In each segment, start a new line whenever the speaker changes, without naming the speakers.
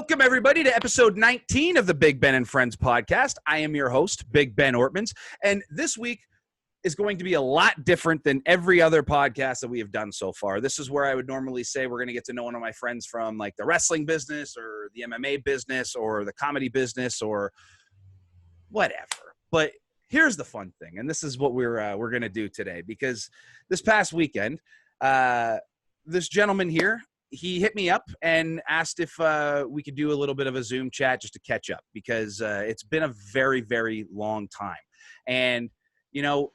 Welcome, everybody, to episode 19 of the Big Ben and Friends podcast. I am your host, Big Ben Ortmanns, and this week is going to be a lot different than every other podcast that we have done so far. This is where I would normally say we're going to get to know one of my friends from like the wrestling business or the MMA business or the comedy business or whatever. But here's the fun thing, and this is what we're going to do today, because this past weekend, this gentleman here, he hit me up and asked if we could do a little bit of a Zoom chat just to catch up, because it's been a very, very long time. And, you know,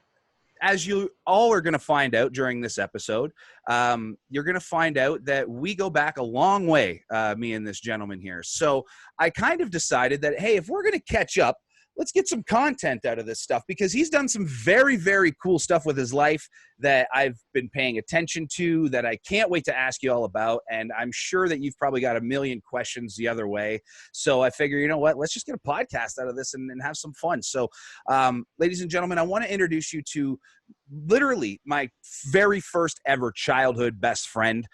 as you all are going to find out during this episode, you're going to find out that we go back a long way, me and this gentleman here. So I kind of decided that, hey, if we're going to catch up, let's get some content out of this stuff, because he's done some very, very cool stuff with his life that I've been paying attention to, that I can't wait to ask you all about. And I'm sure that you've probably got a million questions the other way. So I figure, you know what, let's just get a podcast out of this and have some fun. So ladies and gentlemen, I want to introduce you to literally my very first ever childhood best friend.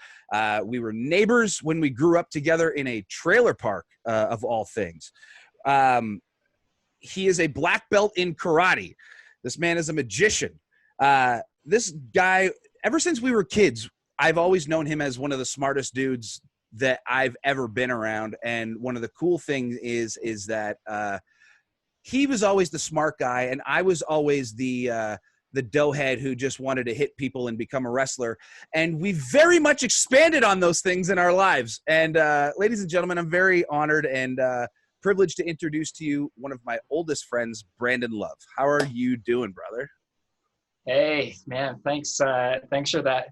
We were neighbors when we grew up together in a trailer park, of all things. He is a black belt in karate. This man is a magician. This guy, ever since we were kids, I've always known him as one of the smartest dudes that I've ever been around. And one of the cool things is that he was always the smart guy, and I was always the doughhead who just wanted to hit people and become a wrestler. And we very much expanded on those things in our lives. And ladies and gentlemen, I'm very honored and privileged to introduce to you one of my oldest friends, Brandon Love. How are you doing, brother?
Hey, man, thanks for that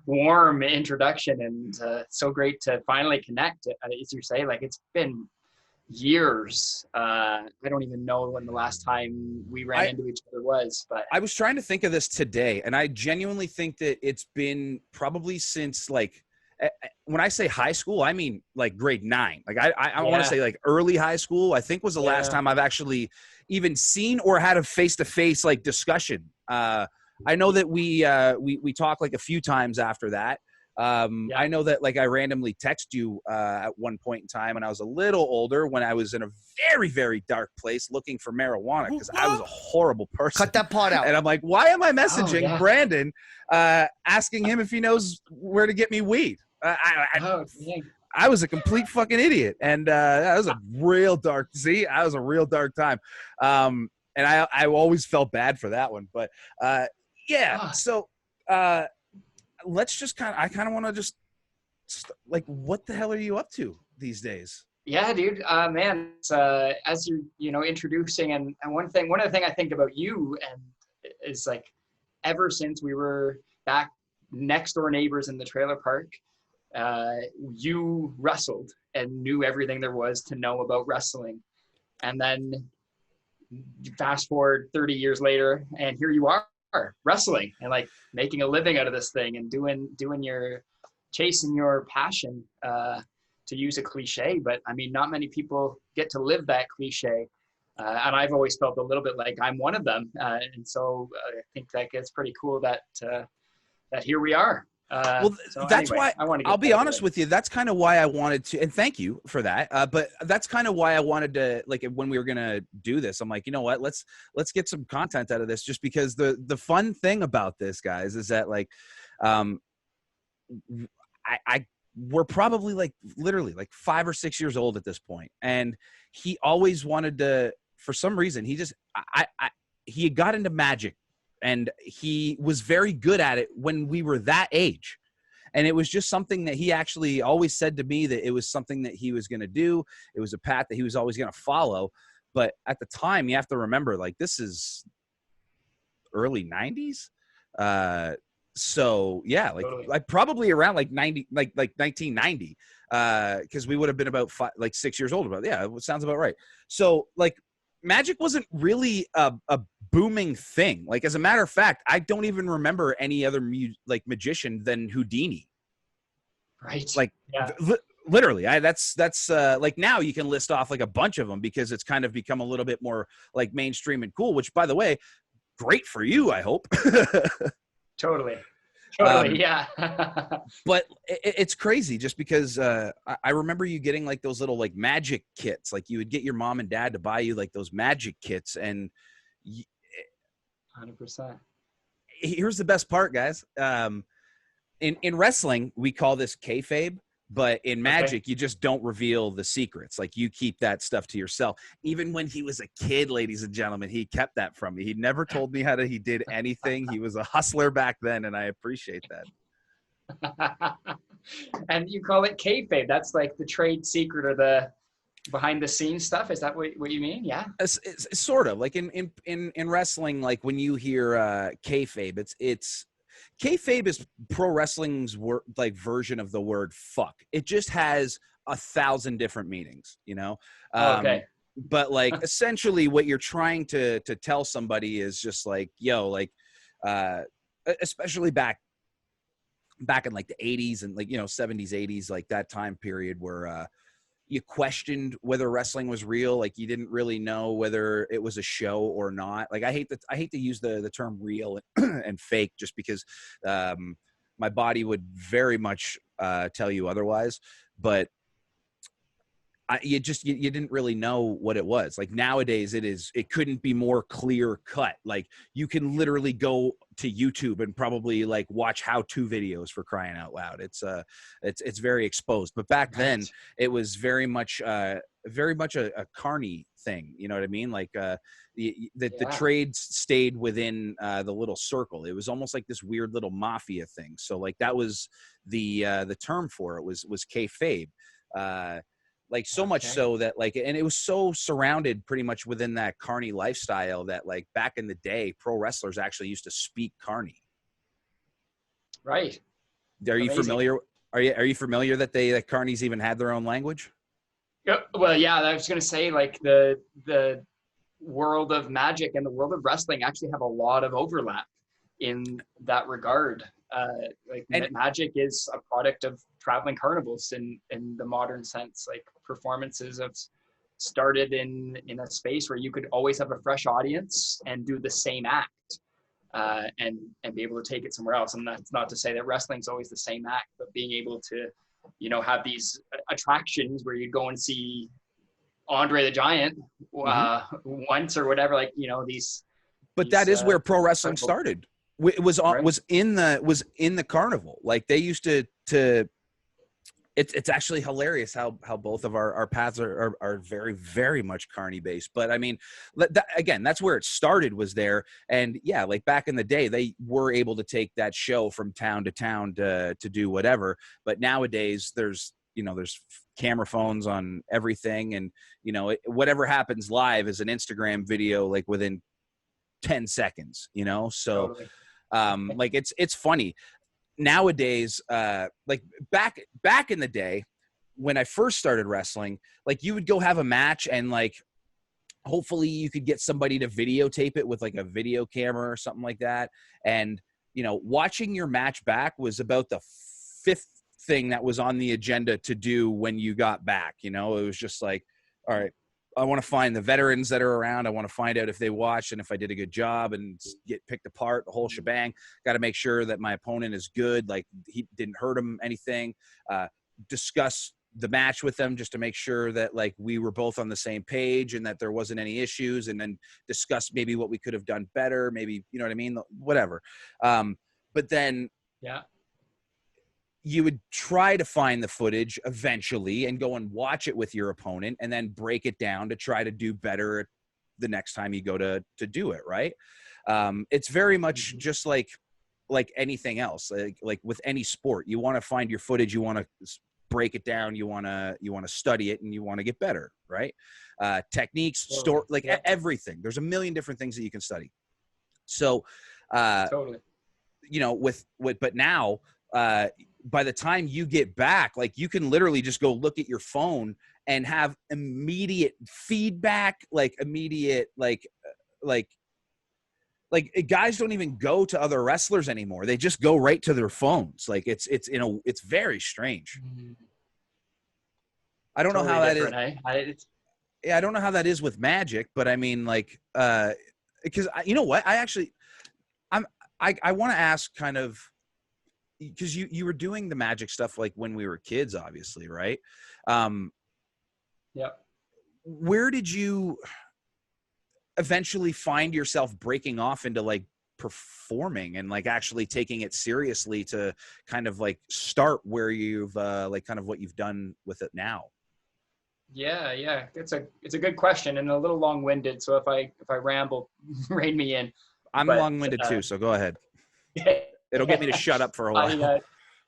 warm introduction, and so great to finally connect. As you say, like, it's been years. I don't even know when the last time we ran into each other was, but I
was trying to think of this today, and I genuinely think that it's been probably since, like, when I say high school, I mean like grade 9. Like I want to say like early high school, I think, was the last time I've actually even seen or had a face-to-face like discussion. I know that we talked like a few times after that. I know that like I randomly text you at one point in time when I was a little older, when I was in a very, very dark place looking for marijuana, because I was a horrible person.
Cut that part out.
And I'm like, why am I messaging Brandon asking him if he knows where to get me weed? I was a complete fucking idiot, and that was a real dark. See, I was a real dark time, and I always felt bad for that one. But so let's just I kind of want to just like, what the hell are you up to these days?
Yeah, dude, man. As you're introducing, and one of the things I think about you and is like, ever since we were back next door neighbors in the trailer park. You wrestled and knew everything there was to know about wrestling. And then fast forward 30 years later, and here you are wrestling and like making a living out of this thing and chasing your passion, to use a cliche, but I mean, not many people get to live that cliche. And I've always felt a little bit like I'm one of them. And so I think that it's pretty cool that here we are.
That's why I'll be honest with you. That's kind of why I wanted to, and thank you for that. But that's kind of why I wanted to, like, when we were going to do this, I'm like, you know what, let's get some content out of this, just because the fun thing about this, guys, is that like, we're probably like literally like 5 or 6 years old at this point. And he always wanted to, for some reason, he got into magic. And he was very good at it when we were that age. And it was just something that he actually always said to me that it was something that he was going to do. It was a path that he was always going to follow. But at the time, you have to remember, like, this is early 90s. So yeah, like probably around like 90, like 1990, because we would have been about 6 years old. It sounds about right. So like, magic wasn't really a booming thing. Like, as a matter of fact, I don't even remember any other magician than Houdini.
Right.
Like, literally, that's like, now you can list off like a bunch of them because it's kind of become a little bit more like mainstream and cool, which, by the way, great for you, I hope.
Totally. Totally, yeah.
But it's crazy just because I remember you getting like those little like magic kits. Like you would get your mom and dad to buy you like those magic kits. And
100%.
here's the best part, guys. In wrestling, we call this kayfabe, but in magic, you just don't reveal the secrets. Like you keep that stuff to yourself. Even when he was a kid, ladies and gentlemen, he kept that from me. He never told me he did anything. He was a hustler back then, and I appreciate that.
And you call it kayfabe. That's like the trade secret or the behind the scenes stuff. Is that what you mean? Yeah.
It's sort of like in wrestling, like when you hear kayfabe, it's kayfabe is pro wrestling's like version of the word fuck. It just has 1,000 different meanings, you know?
Okay.
But like essentially what you're trying to tell somebody is just like, yo, like, especially back in like the 80s and like, you know, 70s, 80s, like that time period where you questioned whether wrestling was real. Like you didn't really know whether it was a show or not. Like I hate to use the term real and fake just because my body would very much tell you otherwise. But you didn't really know what it was. Like nowadays it couldn't be more clear cut. Like you can literally go to YouTube and probably like watch how-to videos, for crying out loud. It's very exposed. But back then it was very much a carny thing. You know what I mean? Like the trades stayed within the little circle. It was almost like this weird little mafia thing. So like that was the term for it was kayfabe. Like so much so that like, and it was so surrounded pretty much within that carny lifestyle that like back in the day, pro wrestlers actually used to speak carny.
Right.
Are you familiar? Are you familiar that that carnies even had their own language?
Well, yeah, I was going to say like the world of magic and the world of wrestling actually have a lot of overlap in that regard. Magic is a product of traveling carnivals in the modern sense. Like performances have started in a space where you could always have a fresh audience and do the same act and be able to take it somewhere else. And that's not to say that wrestling's always the same act, but being able to, you know, have these attractions where you go and see Andre the Giant once or whatever, like, you know, these.
But that is where pro wrestling started. It was in the carnival. Like they used to it's actually hilarious how both of our paths are very, very much carny based. But I mean, again, that's where it started, was there. And yeah, like back in the day, they were able to take that show from town to town to do whatever. But nowadays there's camera phones on everything. And, you know, whatever happens live is an Instagram video, like within 10 seconds, you know? So totally. Like it's funny. Nowadays, like back in the day when I first started wrestling, like you would go have a match and like hopefully you could get somebody to videotape it with like a video camera or something like that. And, you know, watching your match back was about the fifth thing that was on the agenda to do when you got back. You know, it was just like, all right, I want to find the veterans that are around. I want to find out if they watched and if I did a good job and get picked apart, the whole shebang. Got to make sure that my opponent is good. Like he didn't hurt him anything. Discuss the match with them just to make sure that like we were both on the same page and that there wasn't any issues, and then discuss maybe what we could have done better. Maybe, you know what I mean? Whatever. But then,
yeah,
you would try to find the footage eventually and go and watch it with your opponent and then break it down to try to do better the next time you go to do it. Right. It's very much just like anything else, like with any sport, you want to find your footage, you want to break it down, you want to study it, and you want to get better. Right. Techniques, everything. There's a million different things that you can study. So,
totally.
You know, but now, by the time you get back, like you can literally just go look at your phone and have immediate feedback, like immediate, like guys don't even go to other wrestlers anymore. They just go right to their phones. Like it's very strange. I don't know how that is. I don't know how that is with magic, but I mean, like, because you know what? I want to ask kind of because you were doing the magic stuff like when we were kids, obviously, right?
Yep.
Where did you eventually find yourself breaking off into like performing and like actually taking it seriously to kind of like start where you've like kind of what you've done with it now?
Yeah, it's a good question and a little long-winded. So if I ramble, rein me in.
I'm
But
long-winded too, so go ahead. It'll get me to shut up for a while.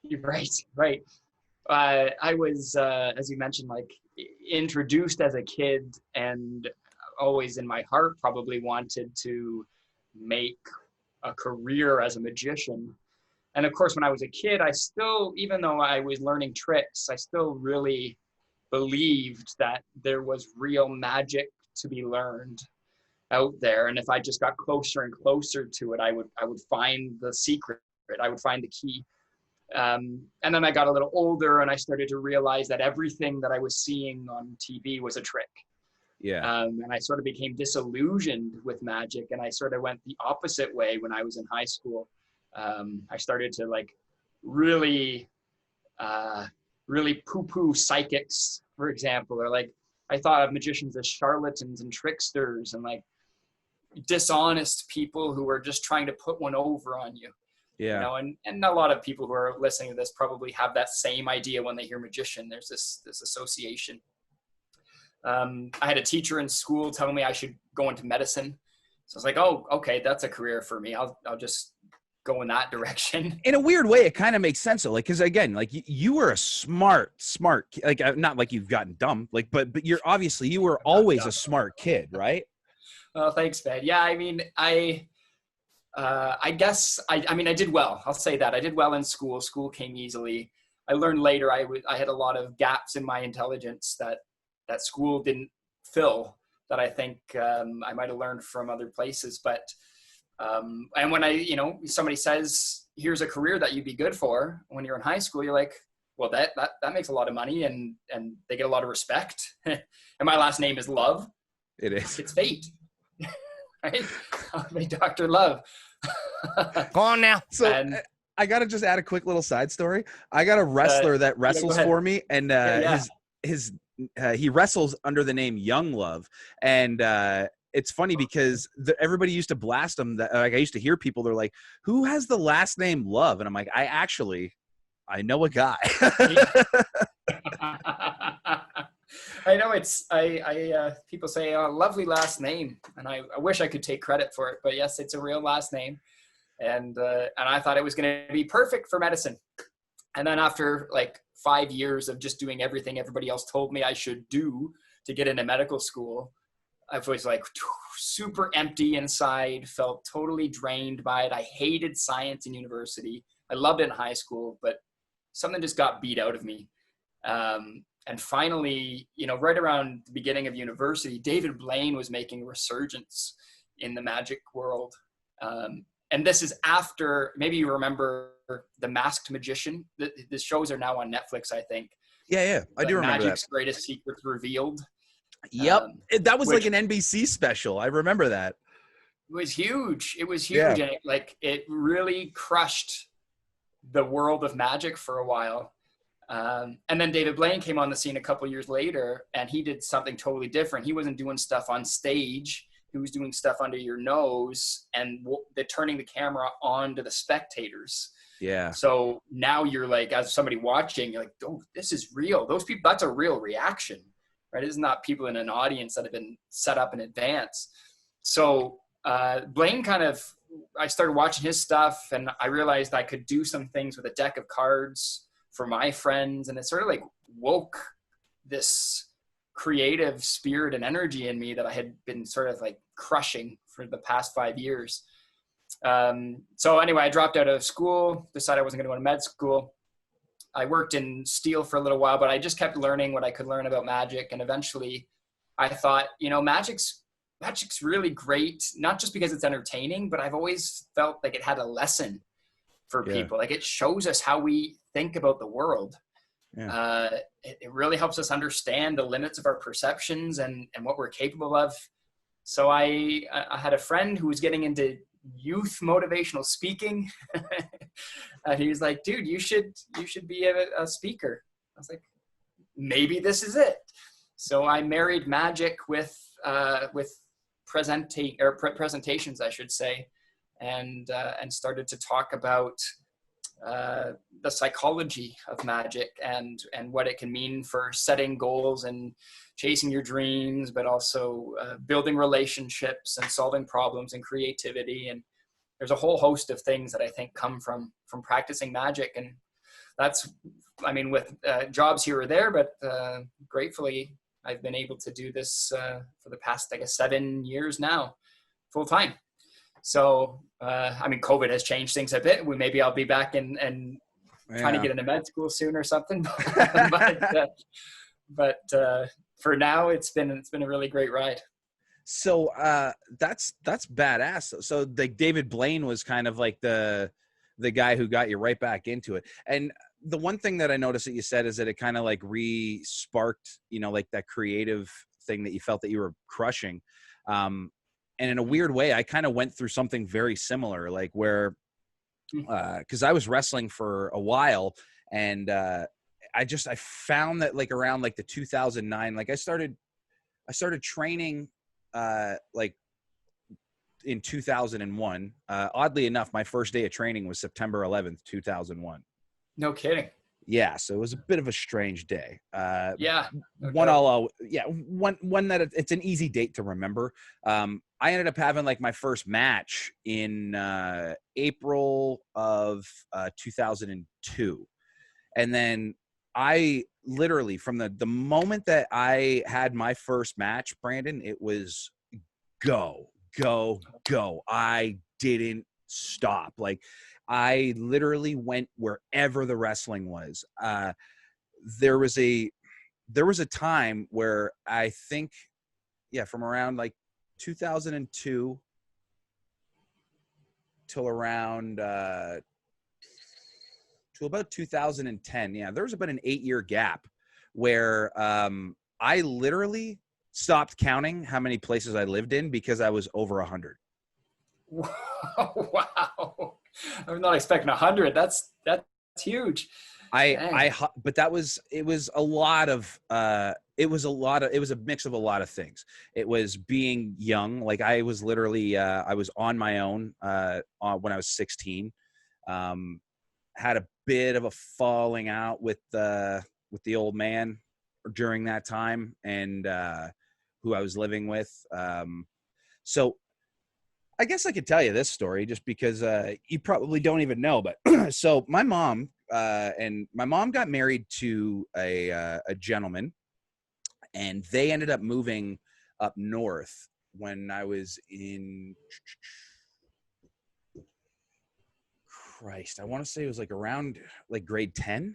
You're right. I was, as you mentioned, like introduced as a kid, and always in my heart probably wanted to make a career as a magician. And of course, when I was a kid, I still, even though I was learning tricks, I still really believed that there was real magic to be learned out there. And if I just got closer and closer to it, I would find the secret. I would find the key. And then I got a little older and I started to realize that everything that I was seeing on TV was a trick.
Yeah.
And I sort of became disillusioned with magic, and I sort of went the opposite way when I was in high school. I started to like really poo-poo psychics, for example, or like I thought of magicians as charlatans and tricksters and like dishonest people who were just trying to put one over on you.
Yeah.
You know, and a lot of people who are listening to this probably have that same idea when they hear magician. There's this association. I had a teacher in school tell me I should go into medicine. So I was like, oh, okay, that's a career for me. I'll just go in that direction.
In a weird way, it kind of makes sense though. Like, cause again, like you were a smart, like not like you've gotten dumb, like, but you're obviously, you were always a smart kid, right?
Oh, thanks, man. Yeah. I mean, I guess I mean, I did well. I'll say that I did well in school. School came easily. I learned later I had a lot of gaps in my intelligence that school didn't fill, that I think I might have learned from other places. But and when somebody says, here's a career that you'd be good for when you're in high school, you're like, well, that makes a lot of money and they get a lot of respect. And my last name is Love.
It is.
It's fate. Right? I'll be Dr. Love.
Go on now. So I got to just add a quick little side story. I got a wrestler that wrestles for me, and he wrestles under the name Young Love. And it's funny because everybody used to blast him. That like I used to hear people, they're like, who has the last name Love? And I'm like, I know a guy.
I know people say, oh, lovely last name. And I wish I could take credit for it, but yes, it's a real last name. And I thought it was going to be perfect for medicine. And then after like 5 years of just doing everything everybody else told me I should do to get into medical school, I was like super empty inside, felt totally drained by it. I hated science in university. I loved it in high school, but something just got beat out of me. And finally, right around the beginning of university, David Blaine was making a resurgence in the magic world. And this is after, maybe you remember The Masked Magician. The shows are now on Netflix, I think.
Yeah, I do remember
Magic's
that.
Greatest Secrets Revealed.
Yep, that was like an NBC special. I remember that.
It was huge.
Yeah.
And it really crushed the world of magic for a while. And then David Blaine came on the scene a couple years later, and he did something totally different. He wasn't doing stuff on stage. He was doing stuff under your nose and they're turning the camera on to the spectators.
Yeah.
So now you're like, as somebody watching, you're like, oh, this is real. Those people, that's a real reaction, right? It's not people in an audience that have been set up in advance. So Blaine I started watching his stuff, and I realized I could do some things with a deck of cards for my friends. And it sort of like woke this creative spirit and energy in me that I had been sort of like crushing for the past 5 years. So anyway, I dropped out of school, decided I wasn't going to go to med school. I worked in steel for a little while, but I just kept learning what I could learn about magic. And eventually I thought, magic's really great, not just because it's entertaining, but I've always felt like it had a lesson for people. Like it shows us how we think about the world. Yeah. It really helps us understand the limits of our perceptions and what we're capable of. So I had a friend who was getting into youth motivational speaking. And he was like, dude, you should be a speaker. I was like, maybe this is it. So I married magic with presentations, I should say, and started to talk about the psychology of magic and what it can mean for setting goals and chasing your dreams, but also building relationships and solving problems and creativity. And there's a whole host of things that I think come from practicing magic. And that's, I mean, with jobs here or there, but gratefully I've been able to do this for the past, I guess, 7 years now, full time. So, I mean, COVID has changed things a bit. Maybe I'll be back and trying to get into med school soon or something. but for now, it's been a really great ride.
So that's badass. So like David Blaine was kind of like the guy who got you right back into it. And the one thing that I noticed that you said is that it kind of like re-sparked, like that creative thing that you felt that you were crushing. And in a weird way, I kind of went through something very similar, like where, because I was wrestling for a while, and I found that like around like the 2009, like I started training like in 2001. Oddly enough, my first day of training was September 11th, 2001.
No kidding.
Yeah, so it was a bit of a strange day.
Yeah. Okay.
One that it's an easy date to remember. I ended up having like my first match in April of 2002, and then I literally from the moment that I had my first match, Brandon, it was go. I didn't stop. Like I literally went wherever the wrestling was. There was a time where I think, from around like 2002 till around to about 2010. Yeah, there was about an 8-year gap where I literally stopped counting how many places I lived in because I was over 100.
Wow. I'm not expecting 100. That's huge.
But it was a mix of a lot of things. It was being young. Like I was literally, I was on my own when I was 16. Had a bit of a falling out with the old man during that time, and who I was living with. So I guess I could tell you this story just because you probably don't even know. But so my mom got married to a gentleman, and they ended up moving up north when I was in Christ. I want to say it was like around like grade 10.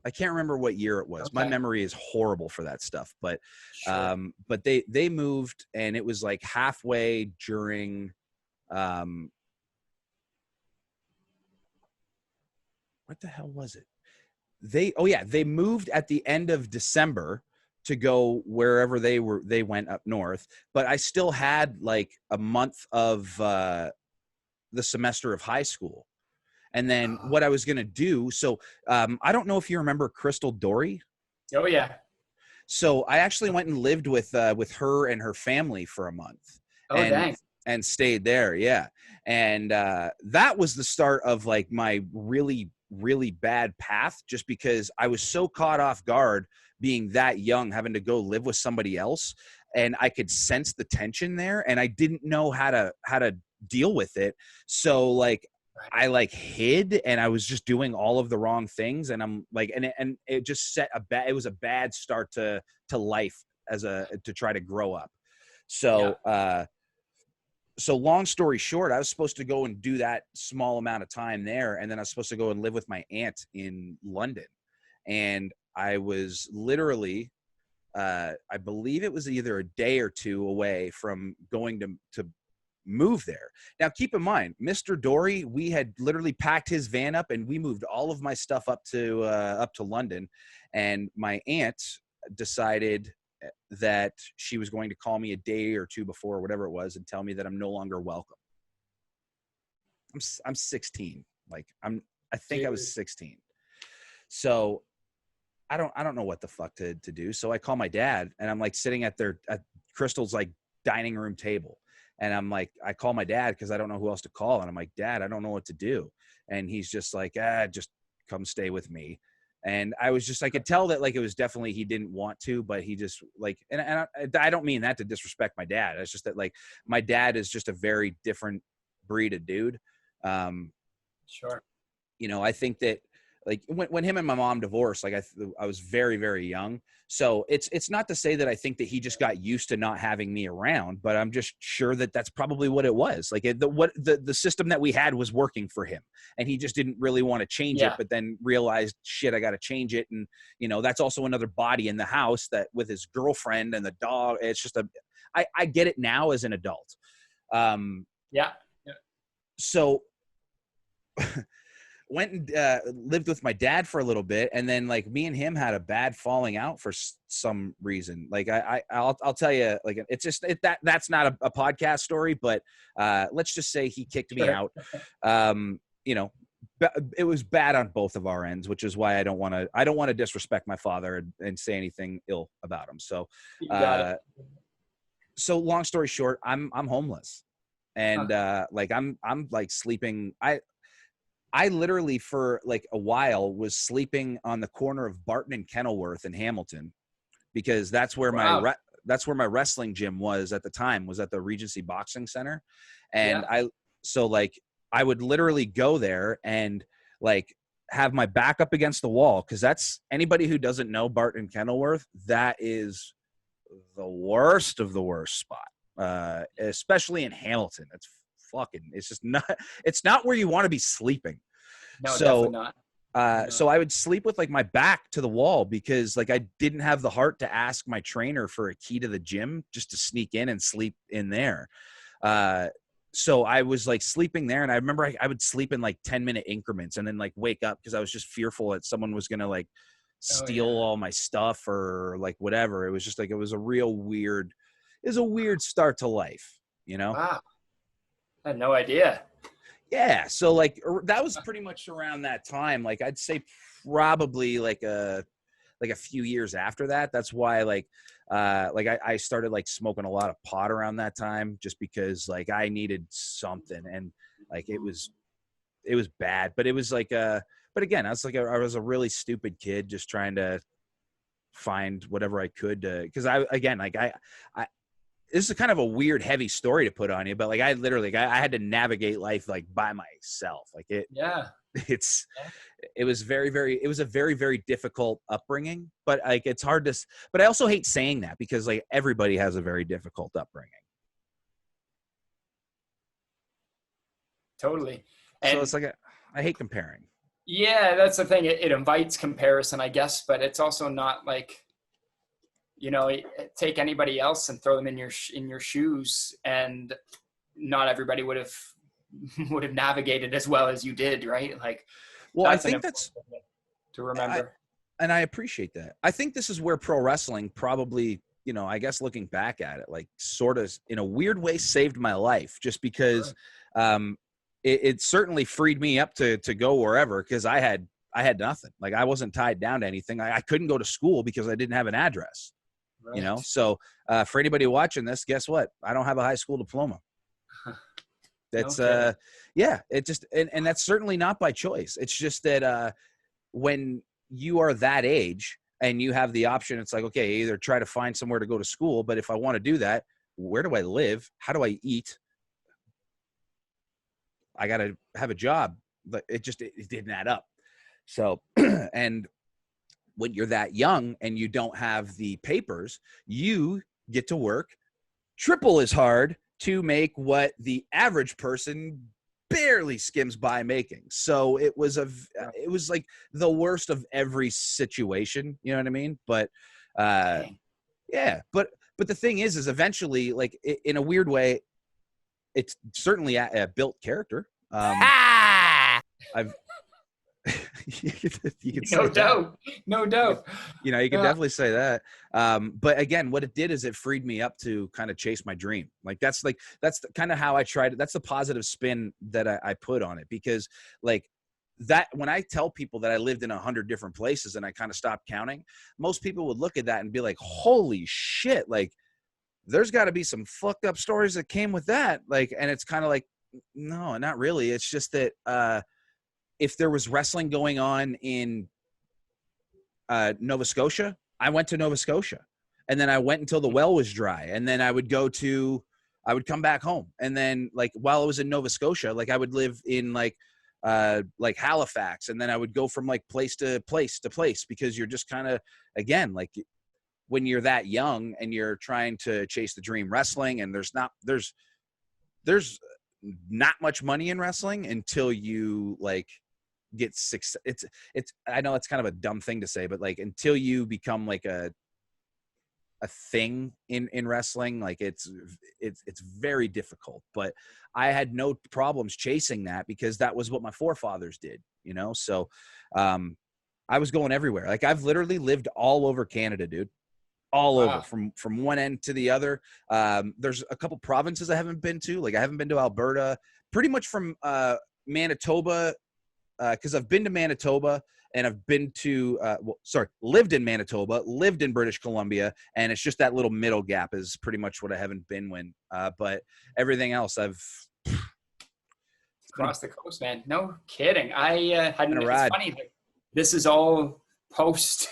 I can't remember what year it was. Okay. My memory is horrible for that stuff, but sure. But they moved, and it was like halfway during what the hell was it? They moved at the end of December to go wherever they went up north, but I still had like a month of the semester of high school. And then what I was going to do, so I don't know if you remember Crystal Dory.
Oh, yeah.
So I actually went and lived with her and her family for a month.
Oh, dang.
And stayed there, yeah. And that was the start of like my really, really bad path, just because I was so caught off guard being that young, having to go live with somebody else. And I could sense the tension there, and I didn't know how to deal with it. So like, I like hid, and I was just doing all of the wrong things. And I'm like, and it just it was a bad start to life to try to grow up. So, yeah. So long story short, I was supposed to go and do that small amount of time there. And then I was supposed to go and live with my aunt in London. And I was literally, I believe it was either a day or two away from going to move there. Now, keep in mind, Mr. Dory, we had literally packed his van up, and we moved all of my stuff up to London. And my aunt decided that she was going to call me a day or two before, whatever it was, and tell me that I'm no longer welcome. I'm 16. Like I think
Dude.
I was 16. So I don't know what the fuck to do. So I call my dad, and I'm like sitting at Crystal's like dining room table. And I'm like, I call my dad because I don't know who else to call. And I'm like, Dad, I don't know what to do. And he's just like, just come stay with me. And I was just, I could tell that like it was definitely, he didn't want to, but he just like, and I don't mean that to disrespect my dad. It's just that like my dad is just a very different breed of dude.
Sure.
You know, I think that like when him and my mom divorced, like I was very, very young. So it's not to say that I think that he just got used to not having me around, but I'm just sure that that's probably what it was. Like the system that we had was working for him, and he just didn't really want to change it, but then realized, shit, I got to change it. And, you know, that's also another body in the house that with his girlfriend and the dog, it's just I get it now as an adult. So went and lived with my dad for a little bit, and then like me and him had a bad falling out for some reason. Like I'll tell you, like it's just that's not a podcast story, but let's just say he kicked me out. You know, it was bad on both of our ends, which is why I don't want to disrespect my father and say anything ill about him. So so long story short, I'm homeless, and like I'm like sleeping. I literally for like a while was sleeping on the corner of Barton and Kenilworth in Hamilton, because that's where that's where my wrestling gym was at the time, was at the Regency Boxing Center. And so like I would literally go there and like have my back up against the wall, because that's, anybody who doesn't know Barton and Kenilworth, that is the worst of the worst spot, especially in Hamilton. It's just not, it's not where you want to be sleeping.
No, definitely not.
So I would sleep with like my back to the wall, because like I didn't have the heart to ask my trainer for a key to the gym just to sneak in and sleep in there. So I was like sleeping there, and I remember I would sleep in like 10-minute increments and then like wake up because I was just fearful that someone was going to like steal all my stuff or like whatever. It was just like, it was a weird start to life, you know?
Wow. I had no idea.
Yeah. So like that was pretty much around that time. Like I'd say probably like a few years after that. That's why like I started like smoking a lot of pot around that time, just because like I needed something, and like it was bad, but it was like but again, I was a really stupid kid just trying to find whatever I could to, because I this is kind of a weird, heavy story to put on you, but like I literally, I had to navigate life like by myself. Like it was it was a very, very difficult upbringing, but like it's hard to, but I also hate saying that, because like everybody has a very difficult upbringing.
Totally.
And so it's like, I hate comparing.
Yeah, that's the thing. It invites comparison, I guess, but it's also not like, you know, take anybody else and throw them in your shoes, and not everybody would have navigated as well as you did, right? Like,
well, I think that's
to remember.
And I appreciate that. I think this is where pro wrestling probably, you know, I guess looking back at it, like sort of in a weird way saved my life, just because it certainly freed me up to go wherever, because I had nothing. Like I wasn't tied down to anything. I couldn't go to school because I didn't have an address. Right. You know, so for anybody watching this, guess what? I don't have a high school diploma. That's it just, and that's certainly not by choice. It's just that when you are that age and you have the option, it's like, okay, either try to find somewhere to go to school, but if I want to do that, where do I live? How do I eat? I got to have a job, but it didn't add up. So, and when you're that young and you don't have the papers, you get to work triple as hard to make what the average person barely skims by making. So it was like the worst of every situation, you know what I mean? But but the thing is eventually, like in a weird way, it's certainly a built character. I've you could
No
say
doubt. No doubt.
you can definitely say that. But again, what it did is it freed me up to kind of chase my dream. That's kind of how I tried it. That's the positive spin that I put on it, because like that, when I tell people that I lived in 100 different places and I kind of stopped counting, most people would look at that and be like, holy shit, like there's got to be some fucked up stories that came with that. Like, and it's kind of like, no, not really. It's just that, if there was wrestling going on in Nova Scotia, I went to Nova Scotia, and then I went until the well was dry, and then I would come back home, and then like while I was in Nova Scotia, like I would live in like Halifax, and then I would go from like place to place to place, because you're just kind of, again, like when you're that young and you're trying to chase the dream wrestling, and there's not much money in wrestling until you like get six. It's I know it's kind of a dumb thing to say, but like until you become like a thing in wrestling, like it's very difficult. But I had no problems chasing that, because that was what my forefathers did, so I was going everywhere. Like I've literally lived all over Canada, dude. All over, from one end to the other. There's a couple provinces I haven't been to. Like I haven't been to Alberta, pretty much from Manitoba, because I've been to Manitoba, and I've been to lived in Manitoba, lived in British Columbia, and it's just that little middle gap is pretty much what I haven't been when. But everything else I've
Across the coast, man. No kidding. I hadn't. It's funny. Like, this is all post.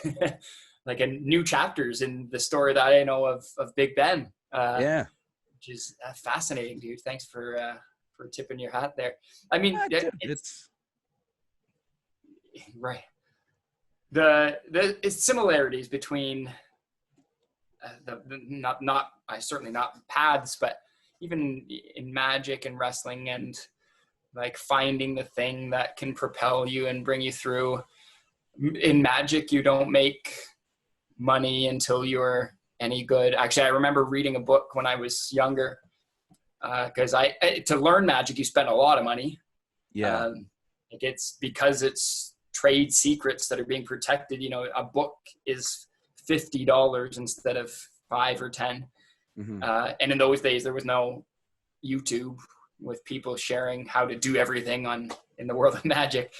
Like a new chapters in the story that I know of Big Ben.
Yeah.
Which is fascinating, dude. Thanks for tipping your hat there. I mean, it's right. The similarities between certainly not paths, but even in magic and wrestling, and like finding the thing that can propel you and bring you through. In magic, you don't make money until you're any good. Actually, I remember reading a book when I was younger, because to learn magic, you spend a lot of money.
Yeah.
Like it's because it's trade secrets that are being protected. A book is $50 instead of $5 or $10.
Mm-hmm.
And in those days, there was no YouTube with people sharing how to do everything in the world of magic.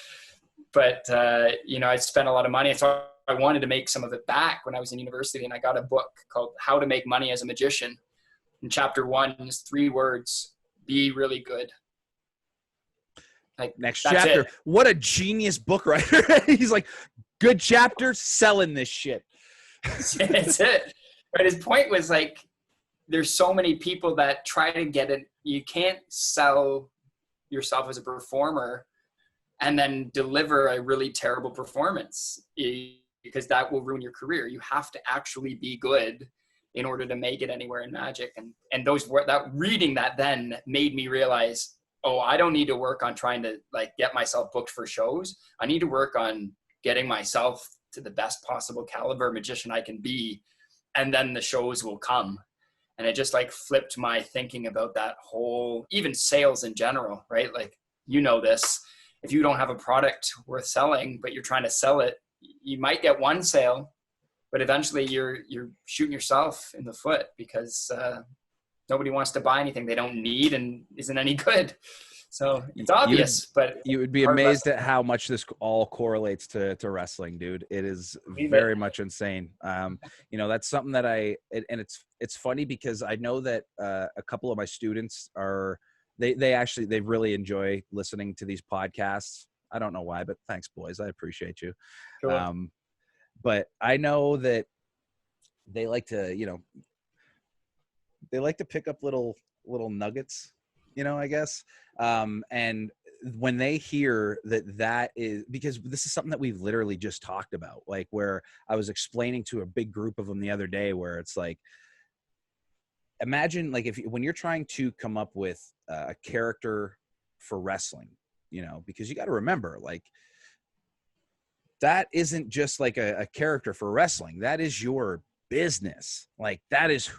But I spent a lot of money. So I wanted to make some of it back when I was in university, and I got a book called How to Make Money as a Magician. And chapter 1 is 3 words: be really good. Like
next chapter. What a genius book writer. He's like, good chapter, selling this shit.
That's it. But his point was like, there's so many people that try to get it. You can't sell yourself as a performer and then deliver a really terrible performance, because that will ruin your career. You have to actually be good in order to make it anywhere in magic. And reading that then made me realize, I don't need to work on trying to like get myself booked for shows. I need to work on getting myself to the best possible caliber magician I can be. And then the shows will come. And it just like flipped my thinking about that whole, even sales in general, right? Like, this, if you don't have a product worth selling, but you're trying to sell it, you might get one sale, but eventually you're shooting yourself in the foot, because nobody wants to buy anything they don't need and isn't any good. So it's obvious, but
you would be amazed at how much this all correlates to wrestling, dude. It is very much insane. That's something that and it's funny, because I know that a couple of my students they really enjoy listening to these podcasts. I don't know why, but thanks, boys. I appreciate you.
Sure.
But I know that they like to, pick up little nuggets, I guess. And when they hear that is, because this is something that we've literally just talked about, like where I was explaining to a big group of them the other day, where it's like, imagine like when you're trying to come up with a character for wrestling, because you got to remember, like, that isn't just like a character for wrestling. That is your business. Like that's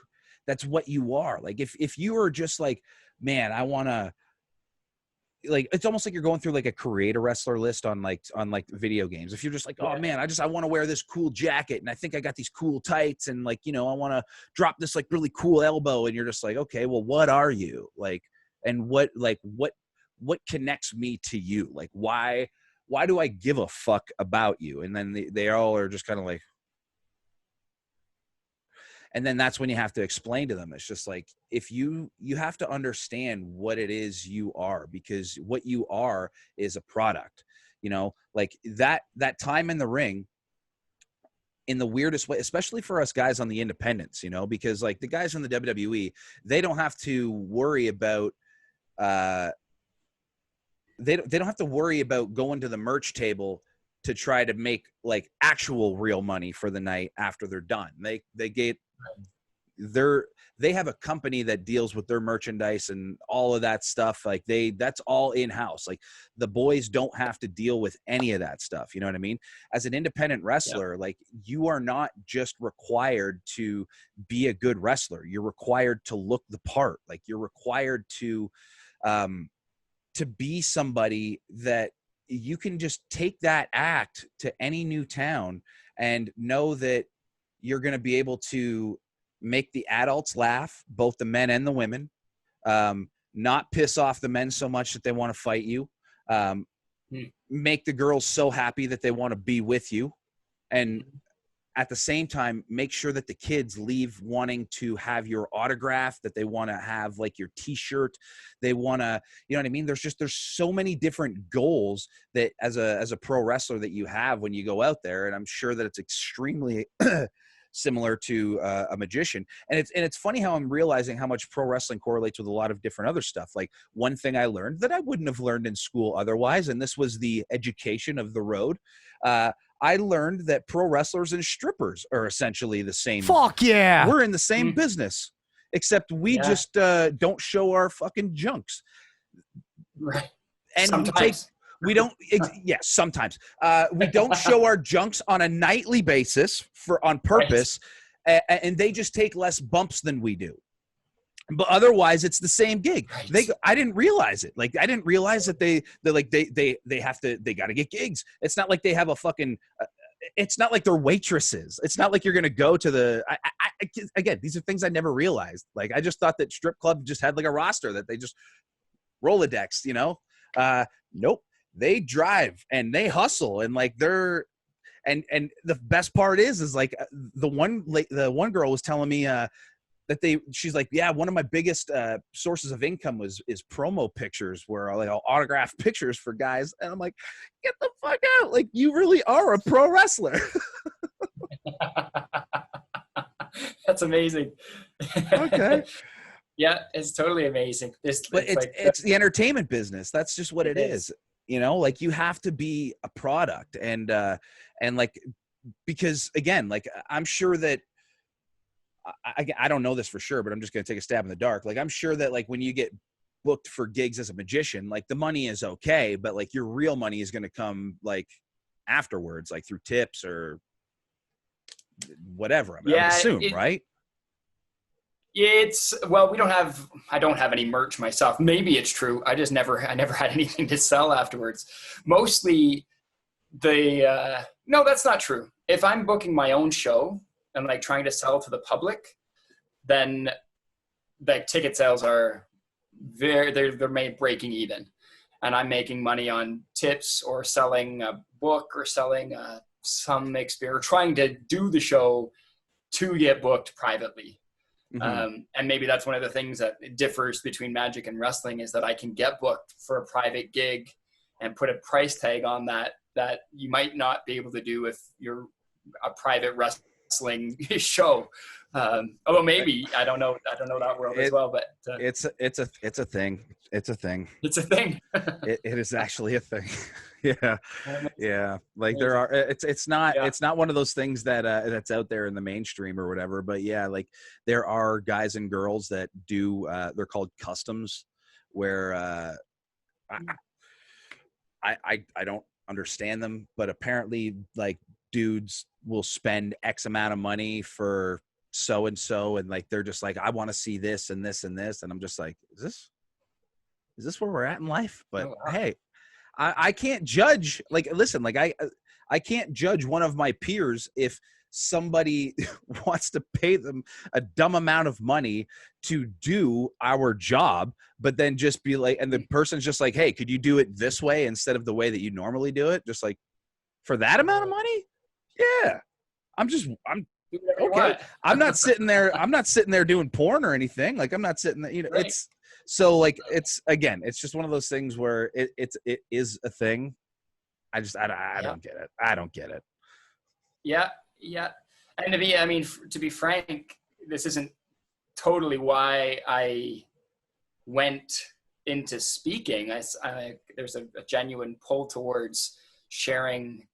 what you are. Like if you are just like, man, I want to like it's almost like you're going through like a create a wrestler list on like video games. If you're just like, oh man, I want to wear this cool jacket and I think I got these cool tights and like, you know, I want to drop this like really cool elbow, and you're just like, okay, well, what are you like, and what connects me to you? Like, why do I give a fuck about you? And then they all are just kind of like, and then that's when you have to explain to them. It's just like, if you have to understand what it is you are, because what you are is a product, you know, like that time in the ring in the weirdest way, especially for us guys on the independents, you know, because like the guys in the WWE, they don't have to worry about, they don't have to worry about going to the merch table to try to make like actual real money for the night after they're done. They have a company that deals with their merchandise and all of that stuff. Like that's all in-house. Like the boys don't have to deal with any of that stuff. You know what I mean? As an independent wrestler, like you are not just required to be a good wrestler. You're required to look the part. Like you're required to be somebody that you can just take that act to any new town and know that you're going to be able to make the adults laugh, both the men and the women, not piss off the men so much that they want to fight you, make the girls so happy that they want to be with you, and at the same time, make sure that the kids leave wanting to have your autograph, that they want to have like your t-shirt. They want to, you know what I mean? There's so many different goals that as a pro wrestler that you have when you go out there. And I'm sure that it's extremely similar to a magician. And it's funny how I'm realizing how much pro wrestling correlates with a lot of different other stuff. Like one thing I learned that I wouldn't have learned in school otherwise, and this was the education of the road. I learned that pro wrestlers and strippers are essentially the same.
Fuck yeah.
We're in the same business, except we just don't show our fucking junks.
Right.
And
sometimes.
Sometimes. We don't show our junks on a nightly basis on purpose, right. And they just take less bumps than we do. But otherwise, it's the same gig. Right. I didn't realize it. Like I didn't realize that they got to get gigs. It's not like they have a fucking. It's not like they're waitresses. It's not like you're gonna go to the. Again, these are things I never realized. Like I just thought that strip club just had like a roster that they just Rolodex. You know, nope. They drive and they hustle and like they're. And the best part is like the one girl was telling me. She's like, yeah, one of my biggest sources of income is promo pictures where I'll autograph pictures for guys. And I'm like, get the fuck out. Like, you really are a pro wrestler.
That's amazing.
Okay.
Yeah, it's totally amazing.
It's the entertainment business. That's just what it is. You know, like you have to be a product and like, because again, like I'm sure that, I don't know this for sure, but I'm just going to take a stab in the dark. Like, I'm sure that like when you get booked for gigs as a magician, like the money is okay, but like your real money is going to come like afterwards, like through tips or whatever. I would assume, right?
I don't have any merch myself. Maybe it's true. I never had anything to sell afterwards. Mostly no, that's not true. If I'm booking my own show, and like trying to sell to the public, then like ticket sales are they're made breaking even, and I'm making money on tips or selling a book or selling some experience, trying to do the show to get booked privately. Mm-hmm. And maybe that's one of the things that differs between magic and wrestling is that I can get booked for a private gig and put a price tag on that you might not be able to do if you're a private wrestling show. Although maybe I don't know that world as well, but
it's a thing. It's a thing.
It's a thing.
it is actually a thing. Yeah. Like there are. It's not one of those things that that's out there in the mainstream or whatever. But yeah, like there are guys and girls that do. They're called customs, where I don't understand them, but apparently like dudes will spend X amount of money for so-and-so. And like, they're just like, I want to see this and this and this. And I'm just like, is is this where we're at in life? But
Oh, wow.
hey, I can't judge. Like, listen, like I can't judge one of my peers if somebody wants to pay them a dumb amount of money to do our job, but then just be like, and the person's just like, hey, could you do it this way instead of the way that you normally do it? Just like, for that amount of money? Yeah. I'm
Do whatever you
okay.
want.
I'm not sitting there doing porn or anything. Like, I'm not sitting there,
Right.
it's so like, it's just one of those things where it is a thing. I don't get it. I don't get it.
Yeah. Yeah. And to be frank, this isn't totally why I went into speaking. There's a genuine pull towards sharing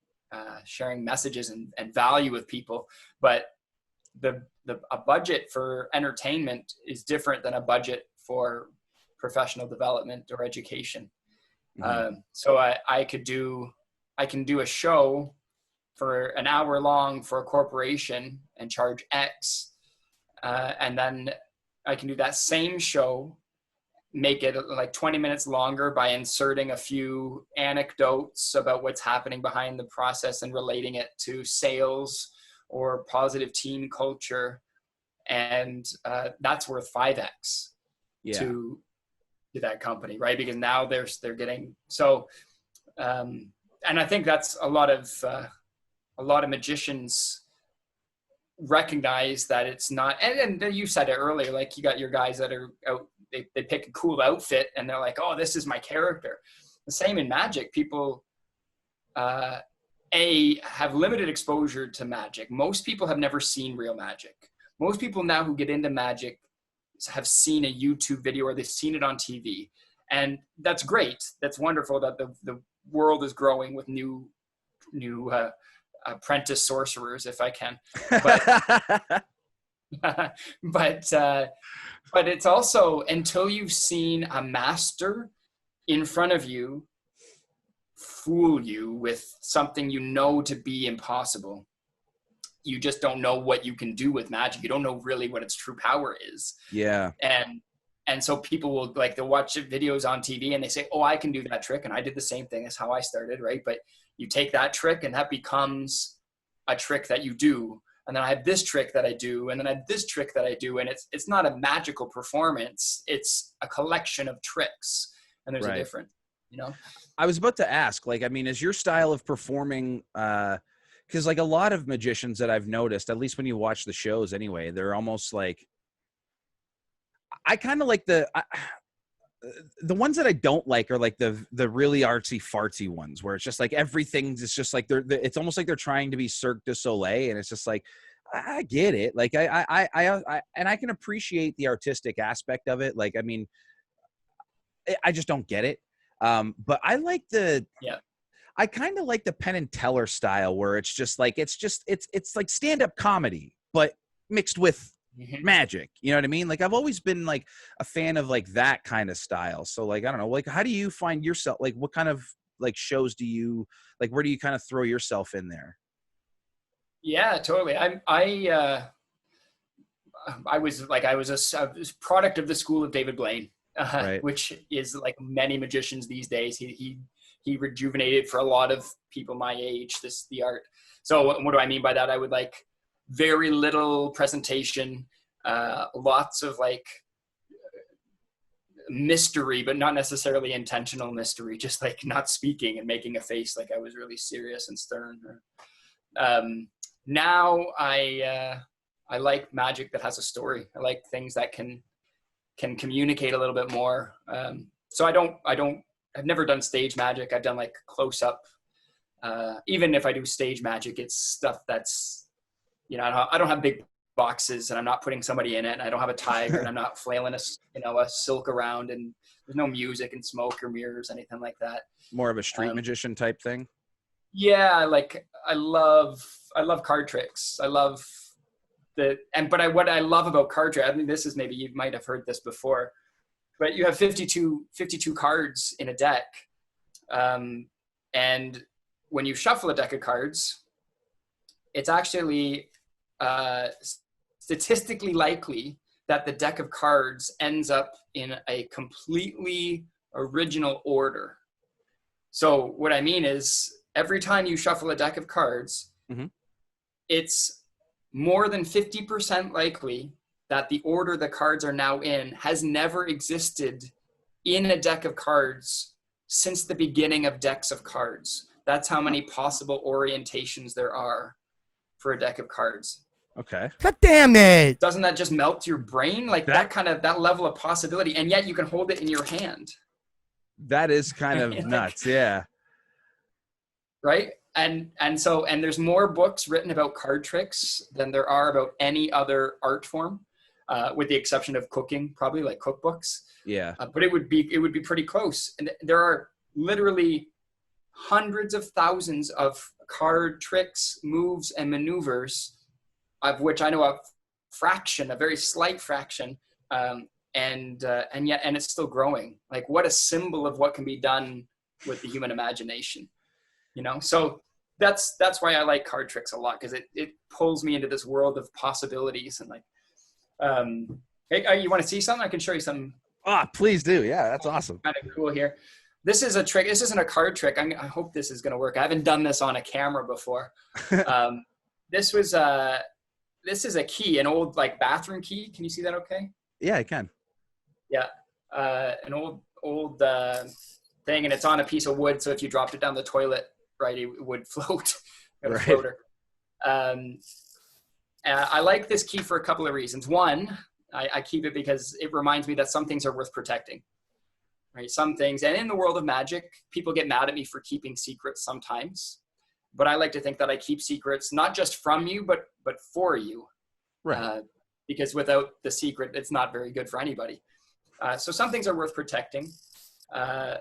messages and value with people, but a budget for entertainment is different than a budget for professional development or education. So I can do a show for an hour long for a corporation and charge X, and then I can do that same show, make it like 20 minutes longer by inserting a few anecdotes about what's happening behind the process and relating it to sales or positive team culture. And that's worth 5X to that company, right? Because now they're getting so, and I think that's a lot of magicians recognize that it's not, and you said it earlier, like you got your guys that are out, they pick a cool outfit and they're like, oh, this is my character. The same in magic. People have limited exposure to magic. Most people have never seen real magic. Most people now who get into magic have seen a YouTube video or they've seen it on TV. And that's great. That's wonderful that the world is growing with new apprentice sorcerers, if I can. But it's also, until you've seen a master in front of you fool you with something you know to be impossible, you just don't know what you can do with magic. You don't know really what its true power is.
Yeah.
And so people will they'll watch videos on TV and they say, oh, I can do that trick. And I did the same thing. That's how I started, right? But you take that trick and that becomes a trick that you do. And then I have this trick that I do. And then I have this trick that I do. And it's not a magical performance. It's a collection of tricks. And there's a difference,
I was about to ask, is your style of performing, because a lot of magicians that I've noticed, at least when you watch the shows anyway, they're almost like, I kind of like the ones that I don't like are like the really artsy fartsy ones where it's just like everything's just like it's almost like they're trying to be Cirque du Soleil, and it's just like, I get it. Like I and I can appreciate the artistic aspect of it. I just don't get it. But I like I kind of like the Penn and Teller style where it's just like, it's like stand-up comedy, but mixed with magic. You know what I mean? Like, I've always been like a fan of like that kind of style. So I don't know, how do you find yourself? Like, what kind of shows do you like? Where do you kind of throw yourself in there?
Yeah, totally. I was a product of the school of David Blaine,
Right.
which is like many magicians these days. He rejuvenated for a lot of people my age, the art. So what do I mean by that? I would like very little presentation, lots of mystery, but not necessarily intentional mystery, just like not speaking and making a face like I was really serious and stern. Now I like magic that has a story. I like things that can communicate a little bit more. So I've never done stage magic. I've done like close up. Even if I do stage magic, it's stuff that's, I don't have big boxes and I'm not putting somebody in it. And I don't have a tiger and I'm not flailing a silk around, and there's no music and smoke or mirrors, anything like that.
More of a street magician type thing.
Yeah. I love card tricks. I love what I love about card tricks, this is, maybe you might have heard this before, but you have 52 cards in a deck. And when you shuffle a deck of cards, it's actually statistically likely that the deck of cards ends up in a completely original order. So what I mean is every time you shuffle a deck of cards, it's more than 50% likely that the order the cards are now in has never existed in a deck of cards since the beginning of decks of cards. That's how many possible orientations there are for a deck of cards.
Okay.
God damn it.
Doesn't that just melt your brain? Like that level of possibility, and yet you can hold it in your hand.
That is kind of nuts. Yeah.
Right. And there's more books written about card tricks than there are about any other art form, with the exception of cooking, probably, like cookbooks.
Yeah.
But it would be pretty close. And there are literally hundreds of thousands of card tricks, moves, and maneuvers, of which I know a fraction, a very slight fraction, and it's still growing. Like, what a symbol of what can be done with the human imagination, you know? So that's why I like card tricks a lot, because it pulls me into this world of possibilities. And like, hey, you want to see something? I can show you something.
Please do. Yeah, that's awesome.
Kind of cool here. This is a trick. This isn't a card trick. I hope this is going to work. I haven't done this on a camera before. This is a key, an old like bathroom key. Can you see that okay?
Yeah, I can.
Yeah. An old thing, and it's on a piece of wood. So if you dropped it down the toilet, right, it would float. A floater. I like this key for a couple of reasons. One, I keep it because it reminds me that some things are worth protecting. Right? Some things, and in the world of magic, people get mad at me for keeping secrets sometimes. But I like to think that I keep secrets not just from you, but for you.
Right.
Because without the secret, it's not very good for anybody. So some things are worth protecting. The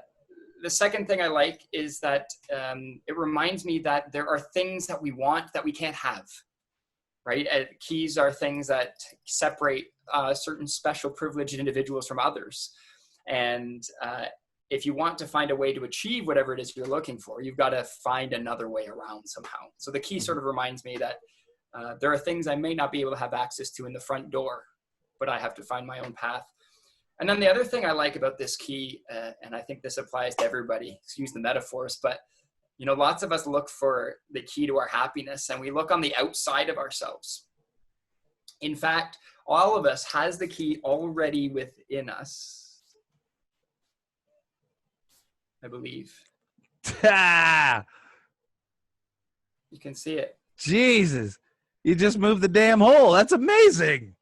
second thing I like is that it reminds me that there are things that we want that we can't have. Right? Keys are things that separate certain special privileged individuals from others. And if you want to find a way to achieve whatever it is you're looking for, you've got to find another way around somehow. So the key sort of reminds me that there are things I may not be able to have access to in the front door, but I have to find my own path. And then the other thing I like about this key, and I think this applies to everybody, excuse the metaphors, but you know, lots of us look for the key to our happiness, and we look on the outside of ourselves. In fact, all of us has the key already within us, I believe. You can see it.
Jesus. You just moved the damn hole. That's amazing.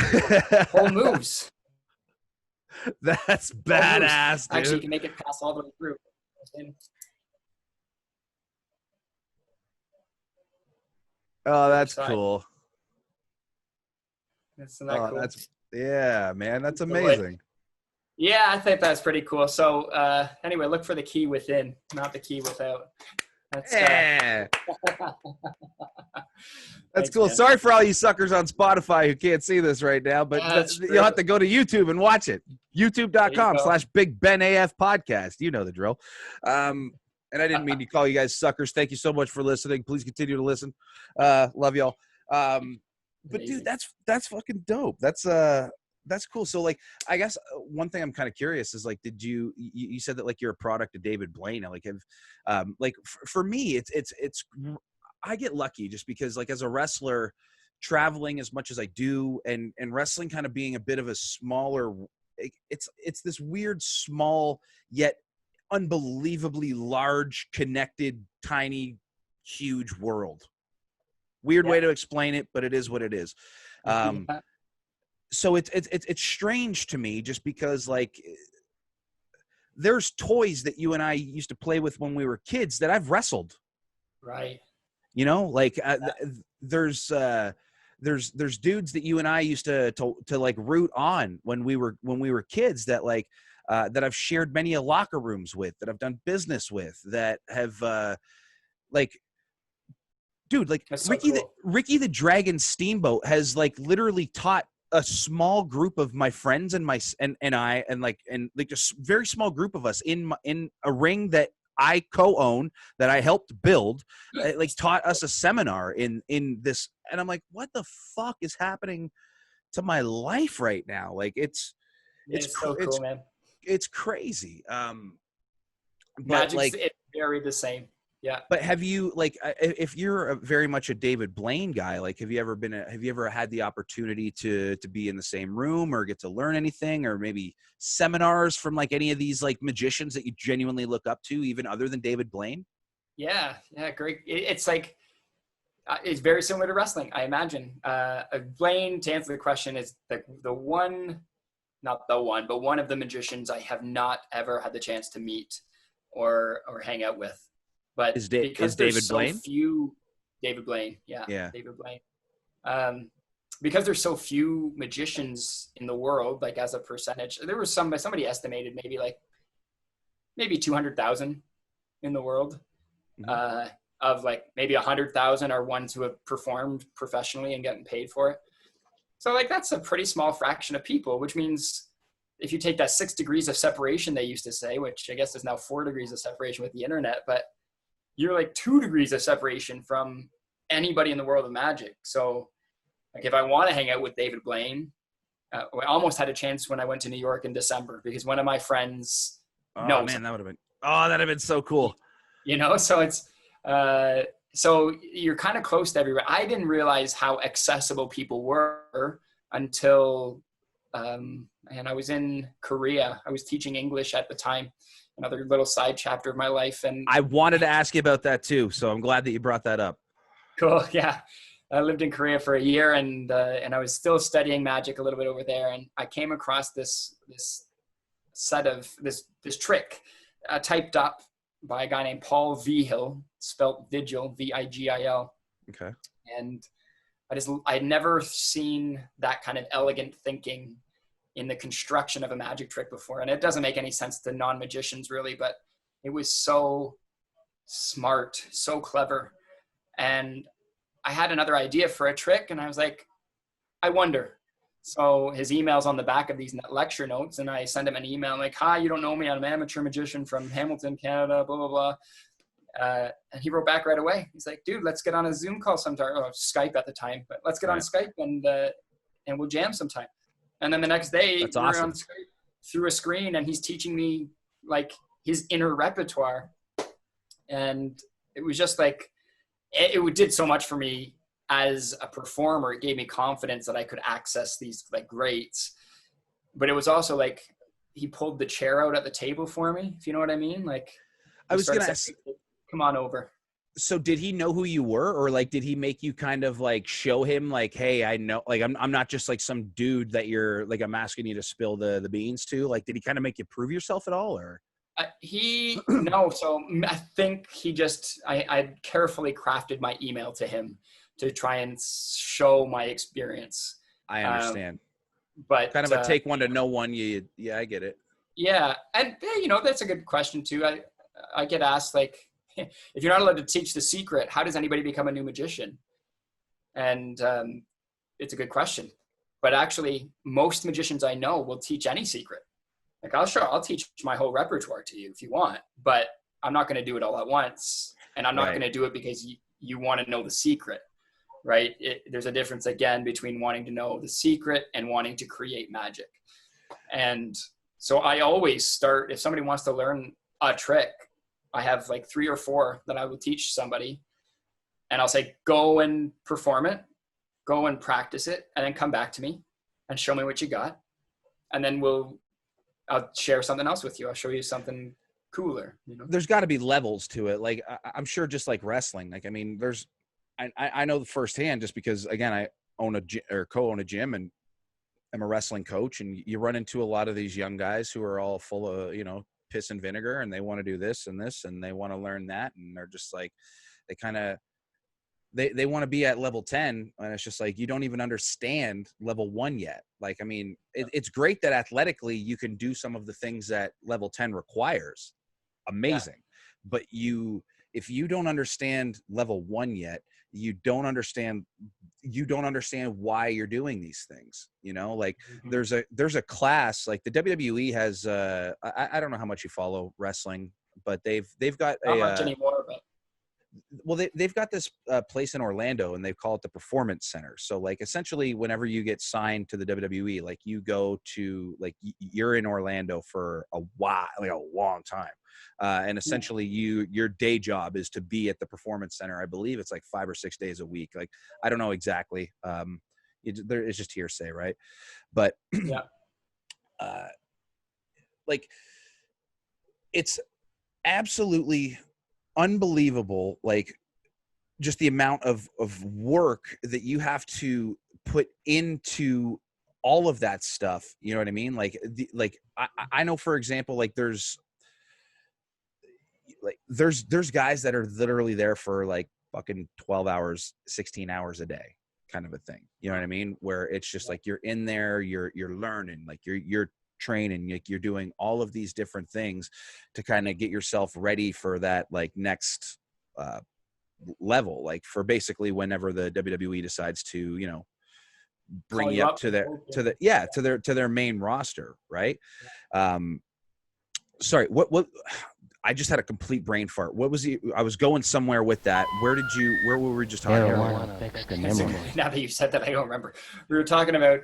Hole moves.
That's badass, dude.
Actually, you can make it pass all the way through.
Oh, that's cool.
Isn't that cool?
Yeah, man. That's amazing.
Yeah, I think that's pretty cool. So anyway, look for the key within, not the key without. That's,
That's
Thanks,
cool.
man.
Sorry for all you suckers on Spotify who can't see this right now, but you'll have to go to YouTube and watch it. YouTube.com/BigBenAF podcast. You know the drill. And I didn't mean to call you guys suckers. Thank you so much for listening. Please continue to listen. Love y'all. But dude, that's fucking dope. That's cool. So like, I guess one thing I'm kind of curious is like, did you said that like you're a product of David Blaine. Like, for me, it's I get lucky just because like as a wrestler, traveling as much as I do, and wrestling kind of being a bit of a smaller, it's this weird, small yet unbelievably large, connected, tiny, huge world. Weird way to explain it, but it is what it is. So it's strange to me just because like there's toys that you and I used to play with when we were kids that I've wrestled.
Right.
You know, like there's dudes that you and I used to like root on when we were kids that like that I've shared many locker rooms with, that I've done business with, that have like, dude, like Ricky the Dragon Steamboat has like literally taught a small group of my friends and I like a very small group of us in a ring that I co-own, that I helped build, like taught us a seminar in this, and I'm like, what the fuck is happening to my life right now? Like it's
so cool, man.
it's crazy. But
Magic's
like,
it's very the same. Yeah.
but have you like, if you're very much a David Blaine guy, like, have you ever had the opportunity to be in the same room or get to learn anything, or maybe seminars from like any of these like magicians that you genuinely look up to, even other than David Blaine?
Yeah. Yeah. Great. It's like, it's very similar to wrestling, I imagine. Blaine, to answer the question, is the one, not the one, but one of the magicians I have not ever had the chance to meet or hang out with. But
Is
because there's
David
so
Blaine?
few, David Blaine, yeah,
Yeah.
David Blaine. Because there's so few magicians in the world, like as a percentage, there was somebody estimated maybe 200,000 in the world.
Mm-hmm.
Of like maybe 100,000 are ones who have performed professionally and gotten paid for it. So like that's a pretty small fraction of people, which means if you take that 6 degrees of separation they used to say, which I guess is now 4 degrees of separation with the internet, but you're like 2 degrees of separation from anybody in the world of magic. So like if I want to hang out with David Blaine, I almost had a chance when I went to New York in December because one of my friends knows
Man,
him.
that'd have been so cool.
You know, so it's so you're kind of close to everywhere. I didn't realize how accessible people were until and I was in Korea. I was teaching English at the time, another little side chapter of my life. And
I wanted to ask you about that too, so I'm glad that you brought that up.
cool, yeah. I lived in Korea for a year, and I was still studying magic a little bit over there. And I came across this set of this trick typed up by a guy named Paul Vigil, spelt Vigil, Vigil.
Okay.
And I'd never seen that kind of elegant thinking in the construction of a magic trick before. And it doesn't make any sense to non-magicians really, but it was so smart, so clever. And I had another idea for a trick, and I was like, I wonder. So his email's on the back of these lecture notes, and I send him an email like, hi, you don't know me, I'm an amateur magician from Hamilton, Canada, blah, blah, blah. And he wrote back right away. He's like, dude, let's get on a Zoom call sometime, or Skype at the time, but let's get on Skype and we'll jam sometime. And then the next day,
That's
we're
awesome.
on Skype through a screen, and he's teaching me like his inner repertoire. And it was just like, it did so much for me as a performer. It gave me confidence that I could access these like greats, but it was also like he pulled the chair out at the table for me, if you know what I mean. Like
I was gonna ask,
come on over.
So did he know who you were, or like did he make you kind of like show him like, hey, I know, like I'm not just like some dude that you're like I'm asking you to spill the beans to? Like did he kind of make you prove yourself at all, or?
No. So I think I carefully crafted my email to him to try and show my experience.
I understand.
But
kind of a take one to know one. Yeah, I get it.
Yeah. And you know, that's a good question too. I get asked like, if you're not allowed to teach the secret, how does anybody become a new magician? And it's a good question. But actually, most magicians I know will teach any secret. Like I'll teach my whole repertoire to you if you want, but I'm not going to do it all at once. And I'm not going to do it because you want to know the secret, right? There's a difference again between wanting to know the secret and wanting to create magic. And so I always start, if somebody wants to learn a trick, I have like 3 or 4 that I will teach somebody, and I'll say, go and perform it, go and practice it, and then come back to me and show me what you got. And then I'll share something else with you. I'll show you something cooler. You know?
There's got to be levels to it. Like I'm sure, just like wrestling. Like I mean, I know firsthand just because again I own co-own a gym and I'm a wrestling coach, and you run into a lot of these young guys who are all full of piss and vinegar, and they want to do this and this, and they want to learn that, and they're just like they want to be at level 10, and it's just like you don't even understand level 1 yet. Like I mean, it's great that athletically you can do some of the things that level 10 requires, amazing, but if you don't understand level 1 yet, you don't understand why you're doing these things. Like there's a class, like the WWE has I don't know how much you follow wrestling, but they've got
not much anymore, but
well, they've got this place in Orlando, and they call it the Performance Center. So like essentially whenever you get signed to the WWE, like you go to like you're in Orlando for a while, like a long time. And essentially your day job is to be at the Performance Center. I believe it's like 5 or 6 days a week. Like, I don't know exactly. It's just hearsay, right? But
Yeah.
Like, it's absolutely unbelievable, like just the amount of work that you have to put into all of that stuff. You know what I mean? Like I know, for example, like there's guys that are literally there for like fucking 12 hours, 16 hours a day kind of a thing. You know what I mean? Where it's just like you're in there, you're learning, like you're training, like you're doing all of these different things to kind of get yourself ready for that like next level, like for basically whenever the WWE decides to, you know, bring you up to their main roster, right? Sorry, what I just had a complete brain fart. What was I was going somewhere with that. Where were we just talking about?
Marijuana affects the memory.
Now that you said that, I don't remember. We were talking about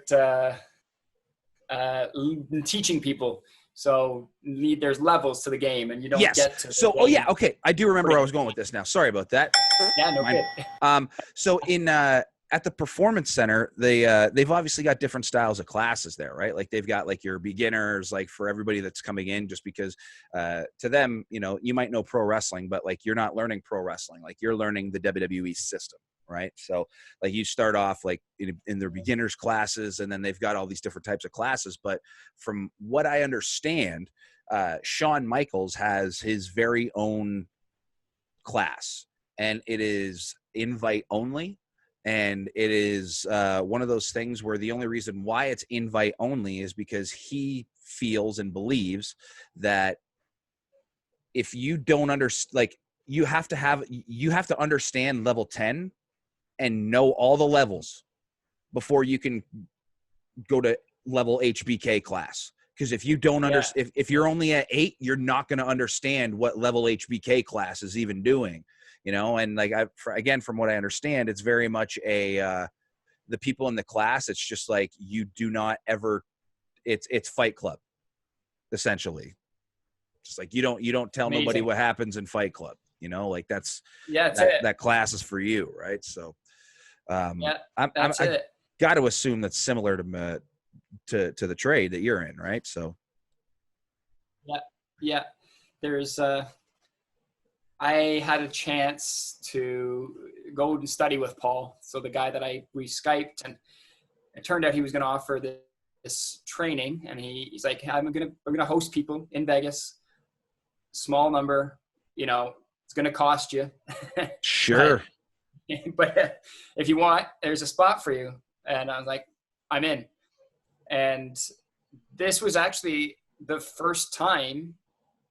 teaching people. So there's levels to the game, and you don't get to.
So, okay. I do remember where I was going with this now. Sorry about that.
Yeah, no good.
So at the Performance Center, they've obviously got different styles of classes there, right? Like they've got like your beginners, like for everybody that's coming in, just because to them, you know, you might know pro wrestling, but like you're not learning pro wrestling, like you're learning the WWE system, right? So like you start off like in their beginners classes, and then they've got all these different types of classes. But from what I understand, Shawn Michaels has his very own class, and it is invite only. And it is one of those things where the only reason why it's invite only is because he feels and believes that if you don't understand, like you have to understand level 10 and know all the levels before you can go to level HBK class. Because if you don't understand, if you're only at 8, you're not going to understand what level HBK class is even doing. You know, and like again, from what I understand, it's very much the people in the class. It's just like you do not ever. It's Fight Club, essentially. Just like you don't tell nobody what happens in Fight Club. You know, like that's that class is for you, right? So, I got to assume that's similar to the trade that you're in, right? So,
yeah. There's I had a chance to go and study with Paul. So the guy that we Skyped, and it turned out he was going to offer this training. And he's like, we're going to host people in Vegas, small number, you know, it's going to cost you.
Sure.
but if you want, there's a spot for you. And I was like, I'm in. And this was actually the first time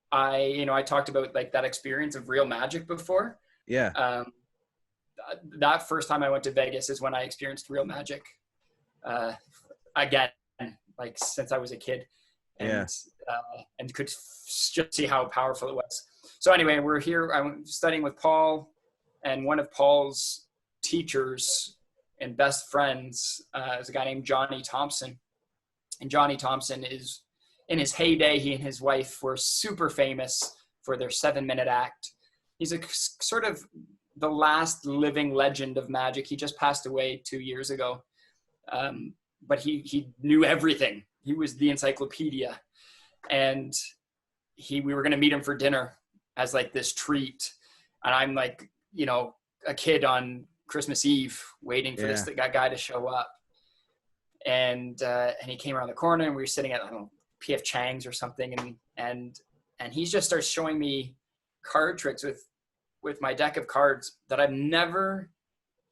I talked about like that experience of real magic before.
Yeah.
That first time I went to Vegas is when I experienced real magic. Again, like since I was a kid, and could just see how powerful it was. So anyway, we're here. I'm studying with Paul, and one of Paul's teachers and best friends is a guy named Johnny Thompson. And Johnny Thompson is, in his heyday, he and his wife were super famous for their 7-minute act. He's a sort of the last living legend of magic. He just passed away 2 years ago. But he knew everything. He was the encyclopedia. And we were going to meet him for dinner as like this treat. And I'm like, you know, a kid on Christmas Eve waiting for this guy to show up. And he came around the corner, and we were sitting at, I don't know, PF Chang's or something, and he just starts showing me card tricks with my deck of cards that I've never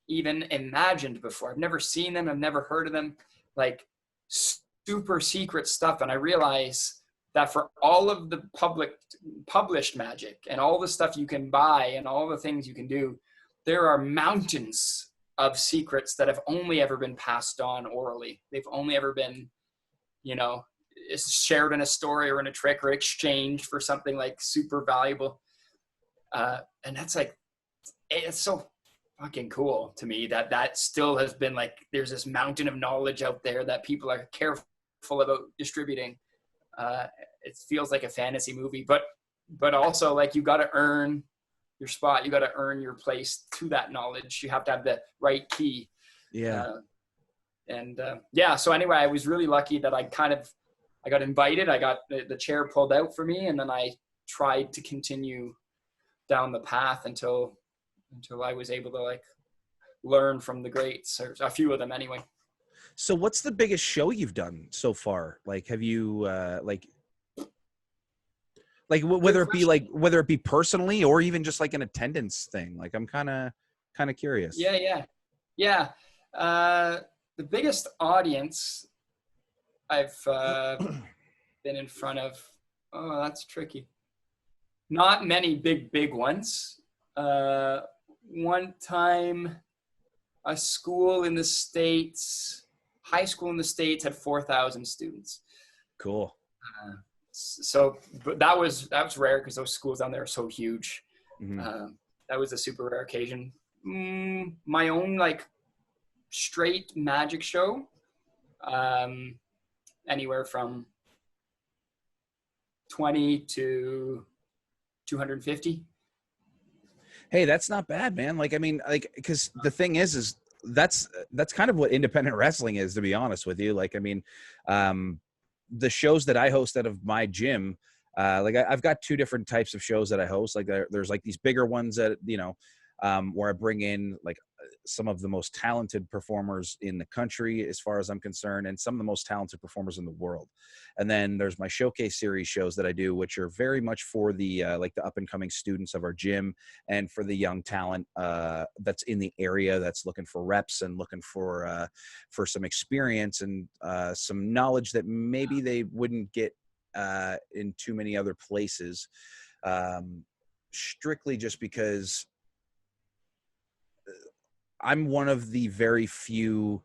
even imagined before. I've never seen them. I've never heard of them, like super secret stuff. And I realize that for all of the published magic and all the stuff you can buy and all the things you can do, there are mountains of secrets that have only ever been passed on orally. They've only ever been, you know, is shared in a story or in a trick or exchanged for something like super valuable. And that's like it's so fucking cool to me that still has been like, there's this mountain of knowledge out there that people are careful about distributing. It feels like a fantasy movie, but also like you got to earn your spot. You got to earn your place to that knowledge. You have to have the right key.
Yeah.
So anyway, I was really lucky that I got invited. I got the chair pulled out for me, and then I tried to continue down the path until I was able to like learn from the greats, or a few of them anyway.
So what's the biggest show you've done so far? Like, have you, whether it be personally or even just like an attendance thing? Like, I'm kind of curious.
Yeah. The biggest audience I've been in front of, oh, that's tricky. Not many big ones. One time, a school in the States, high school in the States, had 4,000 students.
Cool.
But that was rare because those schools down there are so huge.
Mm-hmm.
That was a super rare occasion. My own like straight magic show, anywhere from 20 to 250.
Hey, that's not bad, man. Like, I mean, like, because the thing is that's kind of what independent wrestling is, to be honest with you. Like, I mean, the shows that I host out of my gym, like I've got two different types of shows that I host. Like there's like these bigger ones that, where I bring in like some of the most talented performers in the country, as far as I'm concerned, and some of the most talented performers in the world. And then there's my showcase series shows that I do, which are very much for the like the up and coming students of our gym, and for the young talent that's in the area that's looking for reps and looking for some experience and some knowledge that maybe they wouldn't get in too many other places, strictly just because I'm one of the very few,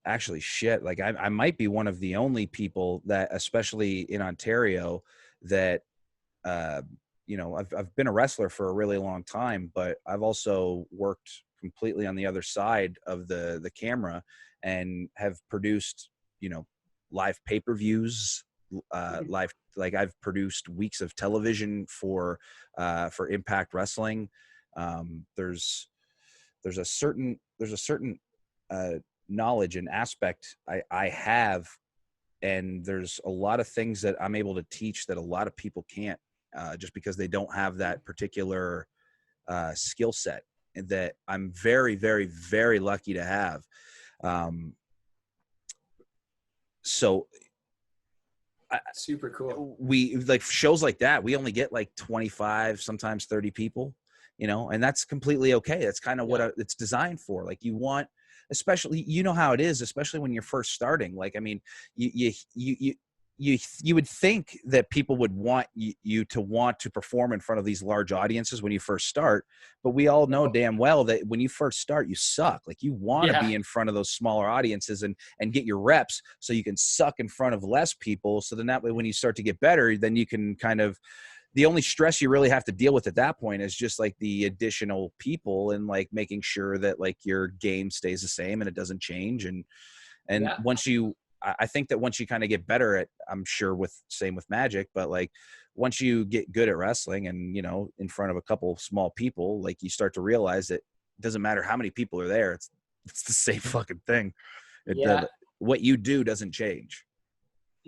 actually like I might be one of the only people that, especially in Ontario, that, I've been a wrestler for a really long time, but I've also worked completely on the other side of the camera and have produced, live pay-per-views, live, like I've produced weeks of television for Impact Wrestling. There's a certain knowledge and aspect I have, and there's a lot of things that I'm able to teach that a lot of people can't, just because they don't have that particular skill set, and that I'm very, very, very lucky to have. So
super cool.
We like shows like that. We only get like 25, sometimes 30 people. And that's completely okay. That's kind of what it's designed for. Like you want, especially, how it is, especially when you're first starting. Like, I mean, you would think that people would want you to want to perform in front of these large audiences when you first start, but we all know damn well that when you first start, you suck. Like you want to be in front of those smaller audiences and get your reps so you can suck in front of less people. So then that way, when you start to get better, then you can kind of, the only stress you really have to deal with at that point is just like the additional people and like making sure that like your game stays the same and it doesn't change. And I think that once you kind of get better at, I'm sure same with magic, but like once you get good at wrestling and, in front of a couple small people, like you start to realize that it doesn't matter how many people are there. It's the same fucking thing. What you do doesn't change.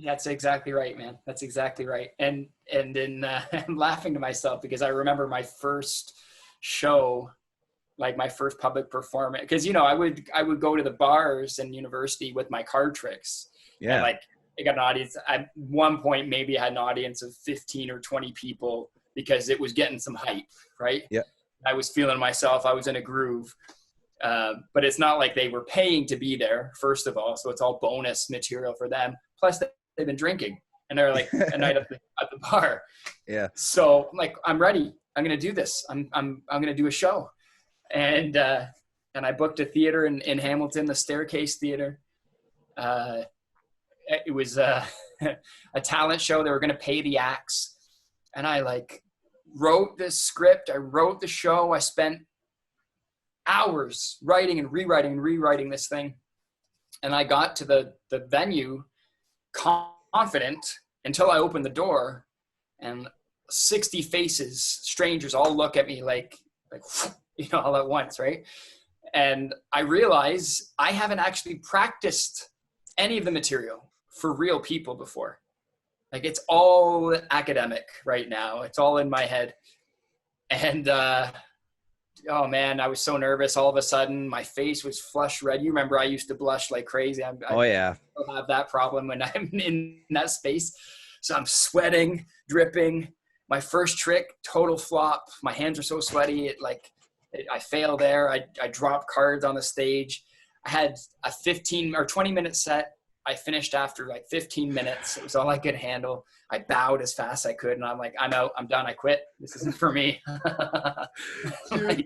That's exactly right, man. That's exactly right. And then I'm laughing to myself because I remember my first show, like my first public performance, because I would go to the bars in university with my card tricks.
Yeah.
And like I got an audience at one point, maybe I had an audience of 15 or 20 people because it was getting some hype, right?
Yeah.
I was feeling myself. I was in a groove. But it's not like they were paying to be there, first of all. So it's all bonus material for them. Plus they've been drinking and they're like a night at the bar.
Yeah.
So I'm like, I'm ready. I'm going to do this. I'm going to do a show. And I booked a theater in Hamilton, the Staircase Theater. It was a talent show. They were going to pay the acts. And I like wrote this script. I wrote the show. I spent hours writing and rewriting this thing. And I got to the venue confident until I opened the door, and 60 faces, strangers, all look at me like, all at once, right? And I realize I haven't actually practiced any of the material for real people before. Like, it's all academic right now. It's all in my head. And, oh man, I was so nervous. All of a sudden, my face was flush red. You remember I used to blush like crazy. I still have that problem when I'm in that space. So I'm sweating, dripping. My first trick, total flop. My hands are so sweaty. I fail there. I drop cards on the stage. I had a 15 or 20 minute set. I finished after like 15 minutes. It was all I could handle. I bowed as fast as I could, and I'm like, I'm out. I'm done. I quit. This isn't for me.
Dude,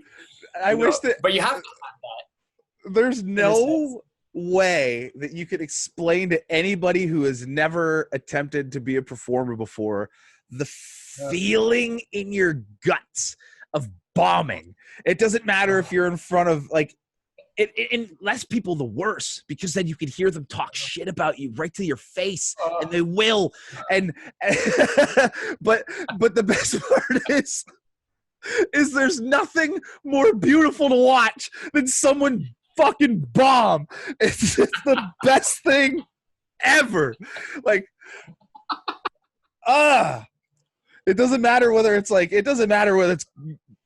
I wish that.
But you have to have that.
There's no way that you could explain to anybody who has never attempted to be a performer before the feeling in your guts of bombing. It doesn't matter if you're in front of and less people, the worse, because then you can hear them talk shit about you right to your face, and they will. And but the best part is there's nothing more beautiful to watch than someone fucking bomb. It's the best thing ever. It doesn't matter whether it's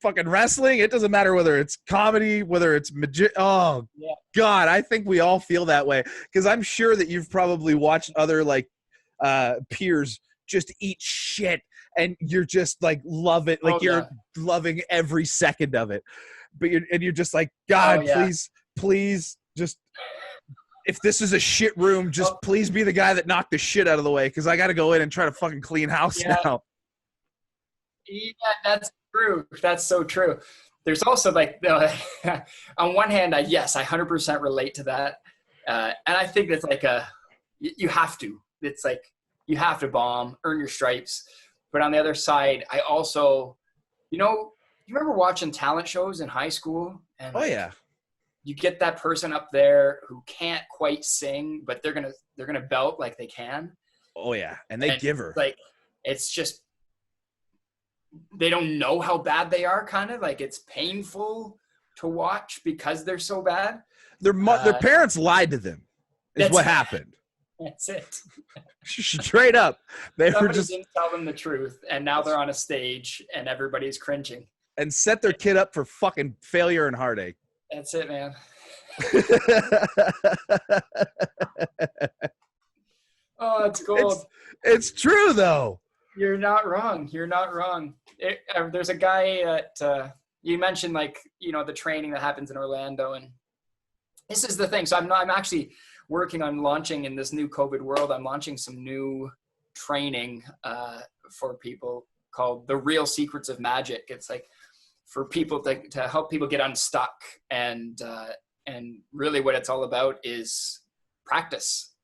fucking wrestling. It doesn't matter whether it's comedy, whether it's God, I think we all feel that way, because I'm sure that you've probably watched other peers just eat shit, and you're just love it, you're loving every second of it. But you're just like, God, please, just, if this is a shit room, just please be the guy that knocked the shit out of the way, because I got to go in and try to fucking clean house now.
Yeah, that's true. That's so true. There's also on one hand, I 100% relate to that. And I think that's you have to. It's you have to bomb, earn your stripes. But on the other side, I also, you remember watching talent shows in high school? And you get that person up there who can't quite sing, but they're gonna belt like they can.
Oh yeah, and they give her.
It's just, they don't know how bad they are, kind of it's painful to watch because they're so bad.
Their parents lied to them is what happened.
That's it.
Straight up.
Somebody didn't tell them the truth, and now they're on a stage and everybody's cringing.
And set their kid up for fucking failure and heartache.
That's it, man. Oh, it's gold.
It's true, though.
You're not wrong. There's a guy at, you mentioned the training that happens in Orlando, and this is the thing. So I'm actually working on launching, in this new COVID world, I'm launching some new training for people called The Real Secrets of Magic. It's for people to help people get unstuck, and really what it's all about is practice.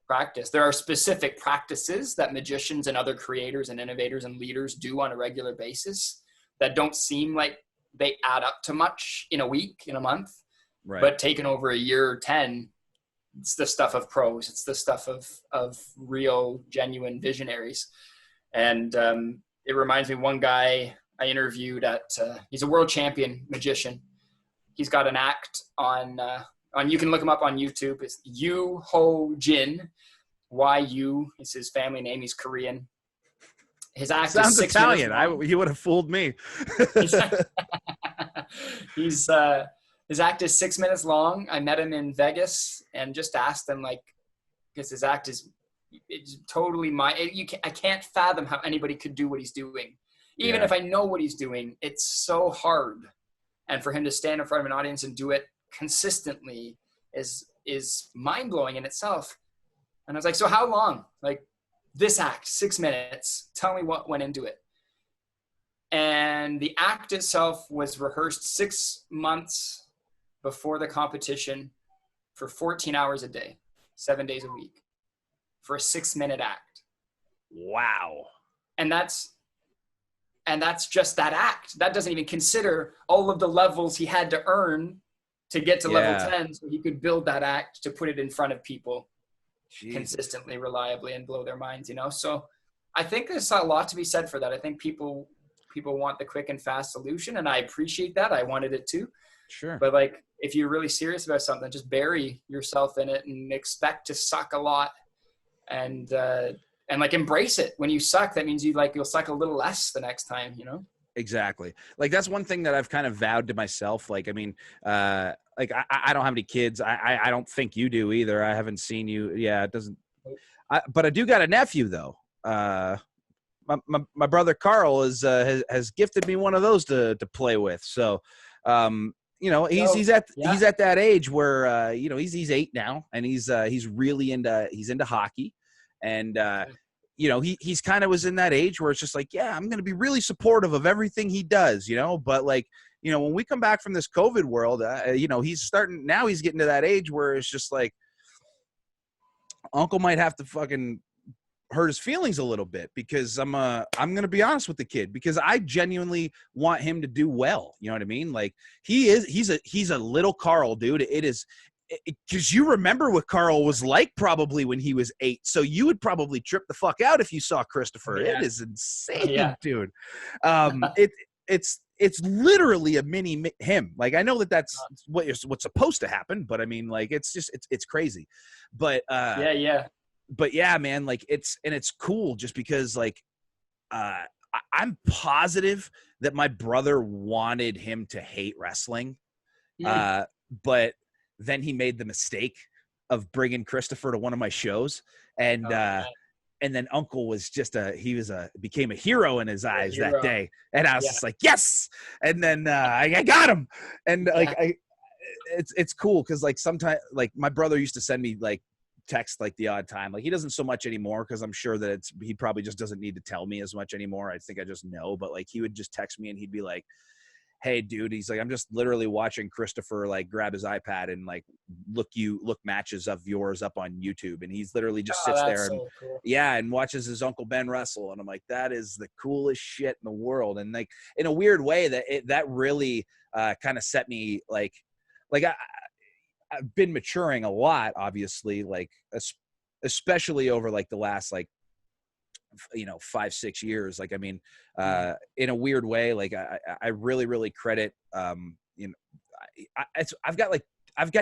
Practice. There are specific practices that magicians and other creators and innovators and leaders do on a regular basis that don't seem like they add up to much in a week, in a month, but taken over a year or 10, it's the stuff of pros. It's the stuff of real, genuine visionaries. And it reminds me, one guy I interviewed he's a world champion magician. He's got an act on you can look him up on YouTube. It's Yu Ho Jin, YU is his family name. He's Korean. His act
sounds
is 6
Italian.
minutes long.
He would have fooled me.
His act is 6 minutes long. I met him in Vegas and just asked him, because his act is, it's totally I can't fathom how anybody could do what he's doing. Even if I know what he's doing, it's so hard. And for him to stand in front of an audience and do it consistently is mind-blowing in itself. And I was like, so how long? This act, 6 minutes. Tell me what went into it. And the act itself was rehearsed 6 months before the competition for 14 hours a day, 7 days a week, for a 6-minute act.
Wow.
And that's And that's just that act. That doesn't even consider all of the levels he had to earn to get to level 10, so he could build that act to put it in front of people consistently, reliably, and blow their minds, you know? So I think there's a lot to be said for that. I think people want the quick and fast solution, and I appreciate that. I wanted it too.
Sure.
But like, if you're really serious about something, just bury yourself in it and expect to suck a lot, and like embrace it. When you suck, that means you'll suck a little less the next time, you know?
Exactly. Like, that's one thing that I've kind of vowed to myself. Like, I mean, like I don't have any kids. I don't think you do either. I haven't seen you. Yeah, it doesn't. But I do got a nephew though. My brother Carl has gifted me one of those to play with. So, you know, he's at that age where you know, he's 8 now, and he's really into hockey, and you know, he's kind of was in that age where it's just like, yeah, I'm going to be really supportive of everything he does, you know, but like, you know, when we come back from this COVID world, you know, he's getting to that age where it's just like, uncle might have to fucking hurt his feelings a little bit, because I'm going to be honest with the kid, because I genuinely want him to do well. You know what I mean? Like, he's a little Carl, dude. Because you remember what Carl was like probably when he was 8. So you would probably trip the fuck out if you saw Christopher. Yeah. It is insane, dude. It's literally a mini him. Like, I know that's what's supposed to happen, but I mean, like, it's crazy. But but yeah, man, like, it's cool just because, like, I'm positive that my brother wanted him to hate wrestling. But then he made the mistake of bringing Christopher to one of my shows, and then Uncle was became a hero in his eyes that day, and I was just like, yes. And then I got him, and like it's cool because, like, sometimes, like, my brother used to send me like text like the odd time. Like, he doesn't so much anymore, because I'm sure that he probably just doesn't need to tell me as much anymore. I think I just know. But like, he would just text me and he'd be like, hey dude, he's like, I'm just literally watching Christopher like grab his iPad and like look matches of yours up on YouTube, and he's literally just sits there and
cool.
and watches his Uncle Ben wrestle, and I'm like, that is the coolest shit in the world. And like, in a weird way, that really kind of set me like I've been maturing a lot, obviously, like especially over like the last, like, you know, 5-6 years. Like, I mean, in a weird way, like, I really, really credit, you know, I've got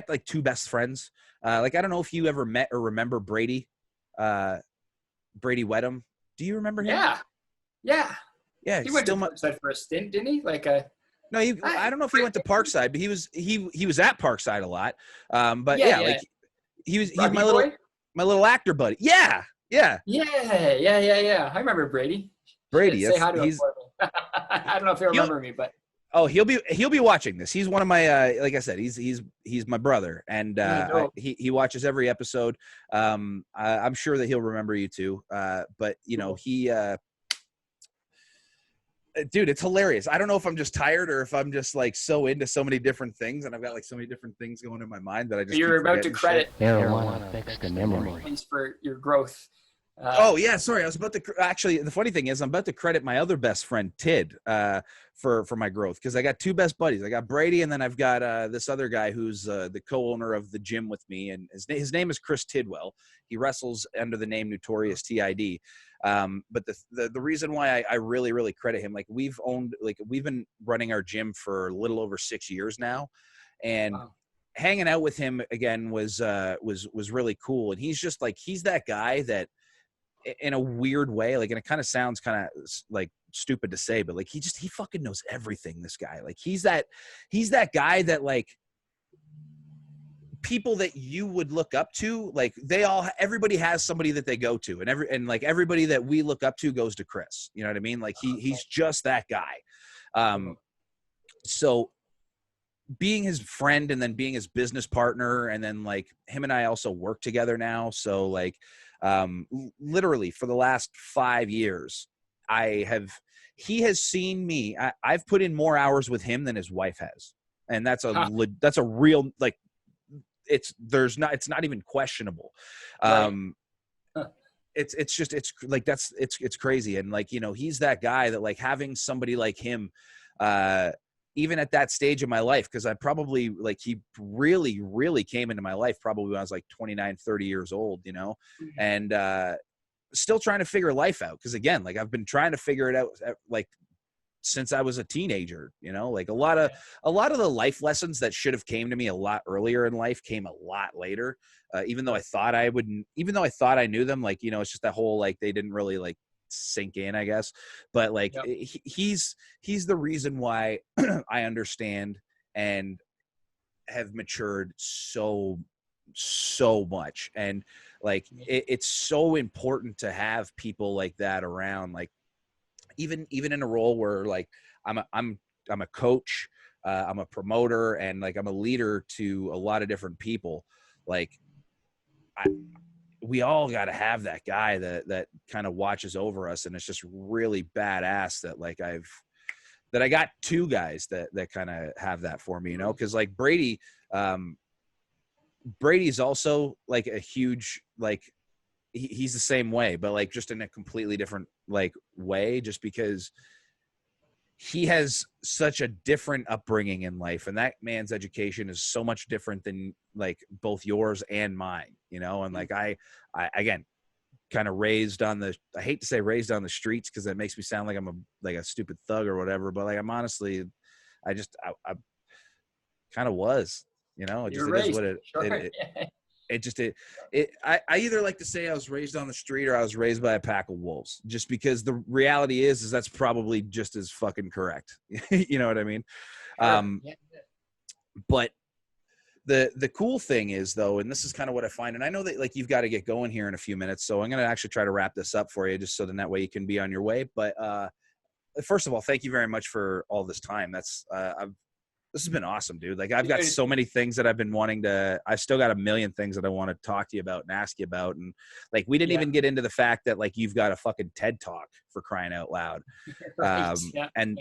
like 2 best friends. Like, I don't know if you ever met or remember Brady Wedham. Do you remember him?
Yeah. He went to Parkside for a stint, didn't he? Like,
no, I don't know if he went to Parkside, but he was at Parkside a lot. But like, he's my little actor buddy. Yeah.
I remember Brady. Say hi to him for me. I don't know if he'll remember me, but
he'll be watching this. He's one of my like I said, he's my brother, and he watches every episode. I'm sure that he'll remember you too. But you know, he dude, it's hilarious. I don't know if I'm just tired or if I'm just like so into so many different things, and I've got like so many different things going in my mind that I just
you're about to credit
marijuana fix the memory
for your growth.
Sorry. I was about to actually. The funny thing is, I'm about to credit my other best friend Tid for my growth, because I got 2 best buddies. I got Brady, and then I've got this other guy who's the co-owner of the gym with me, and his name is Chris Tidwell. He wrestles under the name Notorious TID. But the reason why I really, really credit him, like, we've been running our gym for a little over 6 years now, and hanging out with him again was really cool. And he's just like, he's that guy that, in a weird way, like, and it kind of sounds kind of like stupid to say, but like, he fucking knows everything. This guy, like, he's that guy that, like, people that you would look up to, like, everybody has somebody that they go to, and like, everybody that we look up to goes to Chris. You know what I mean? Like, he's just that guy. So being his friend, and then being his business partner, and then like, him and I also work together now. So like, literally for the last 5 years, he has seen me. I've put in more hours with him than his wife has. And that's a real, like, it's not even questionable.
Right.
it's just, it's like, it's crazy. And like, you know, he's that guy that like having somebody like him, even at that stage of my life, because I probably like, he really, really came into my life probably when I was like 29, 30 years old, you know, and still trying to figure life out. Because again, like I've been trying to figure it out like since I was a teenager, you know, like a lot of the life lessons that should have came to me a lot earlier in life came a lot later. Even though I thought I knew them, like, you know, it's just that whole, like, they didn't really like sink in, I guess. But like, he's the reason why I understand and have matured so much. And like, it's so important to have people like that around, like, even in a role where like I'm a coach, I'm a promoter, and like I'm a leader to a lot of different people. Like, we all got to have that guy that kind of watches over us, and it's just really badass that like I got two guys that kind of have that for me, you know, because like Brady's also like a huge, like, he's the same way, but like just in a completely different like way, just because he has such a different upbringing in life, and that man's education is so much different than like both yours and mine, you know. And like I again, kind of raised on the, I hate to say raised on the streets because that makes me sound like I'm a stupid thug or whatever, but like I'm honestly, I kind of was, you know. It just, it is what I either like to say I was raised on the street or I was raised by a pack of wolves, just because the reality is that's probably just as fucking correct. You know what I mean? But the cool thing is though, and this is kind of what I find, and I know that like you've got to get going here in a few minutes, so I'm going to actually try to wrap this up for you just so then that way you can be on your way. But first of all, thank you very much for all this time. That's this has been awesome, dude. Like I've got so many things that I've been wanting to, I've still got a million things that I want to talk to you about and ask you about. And like, we didn't even get into the fact that like, you've got a fucking TED Talk, for crying out loud. And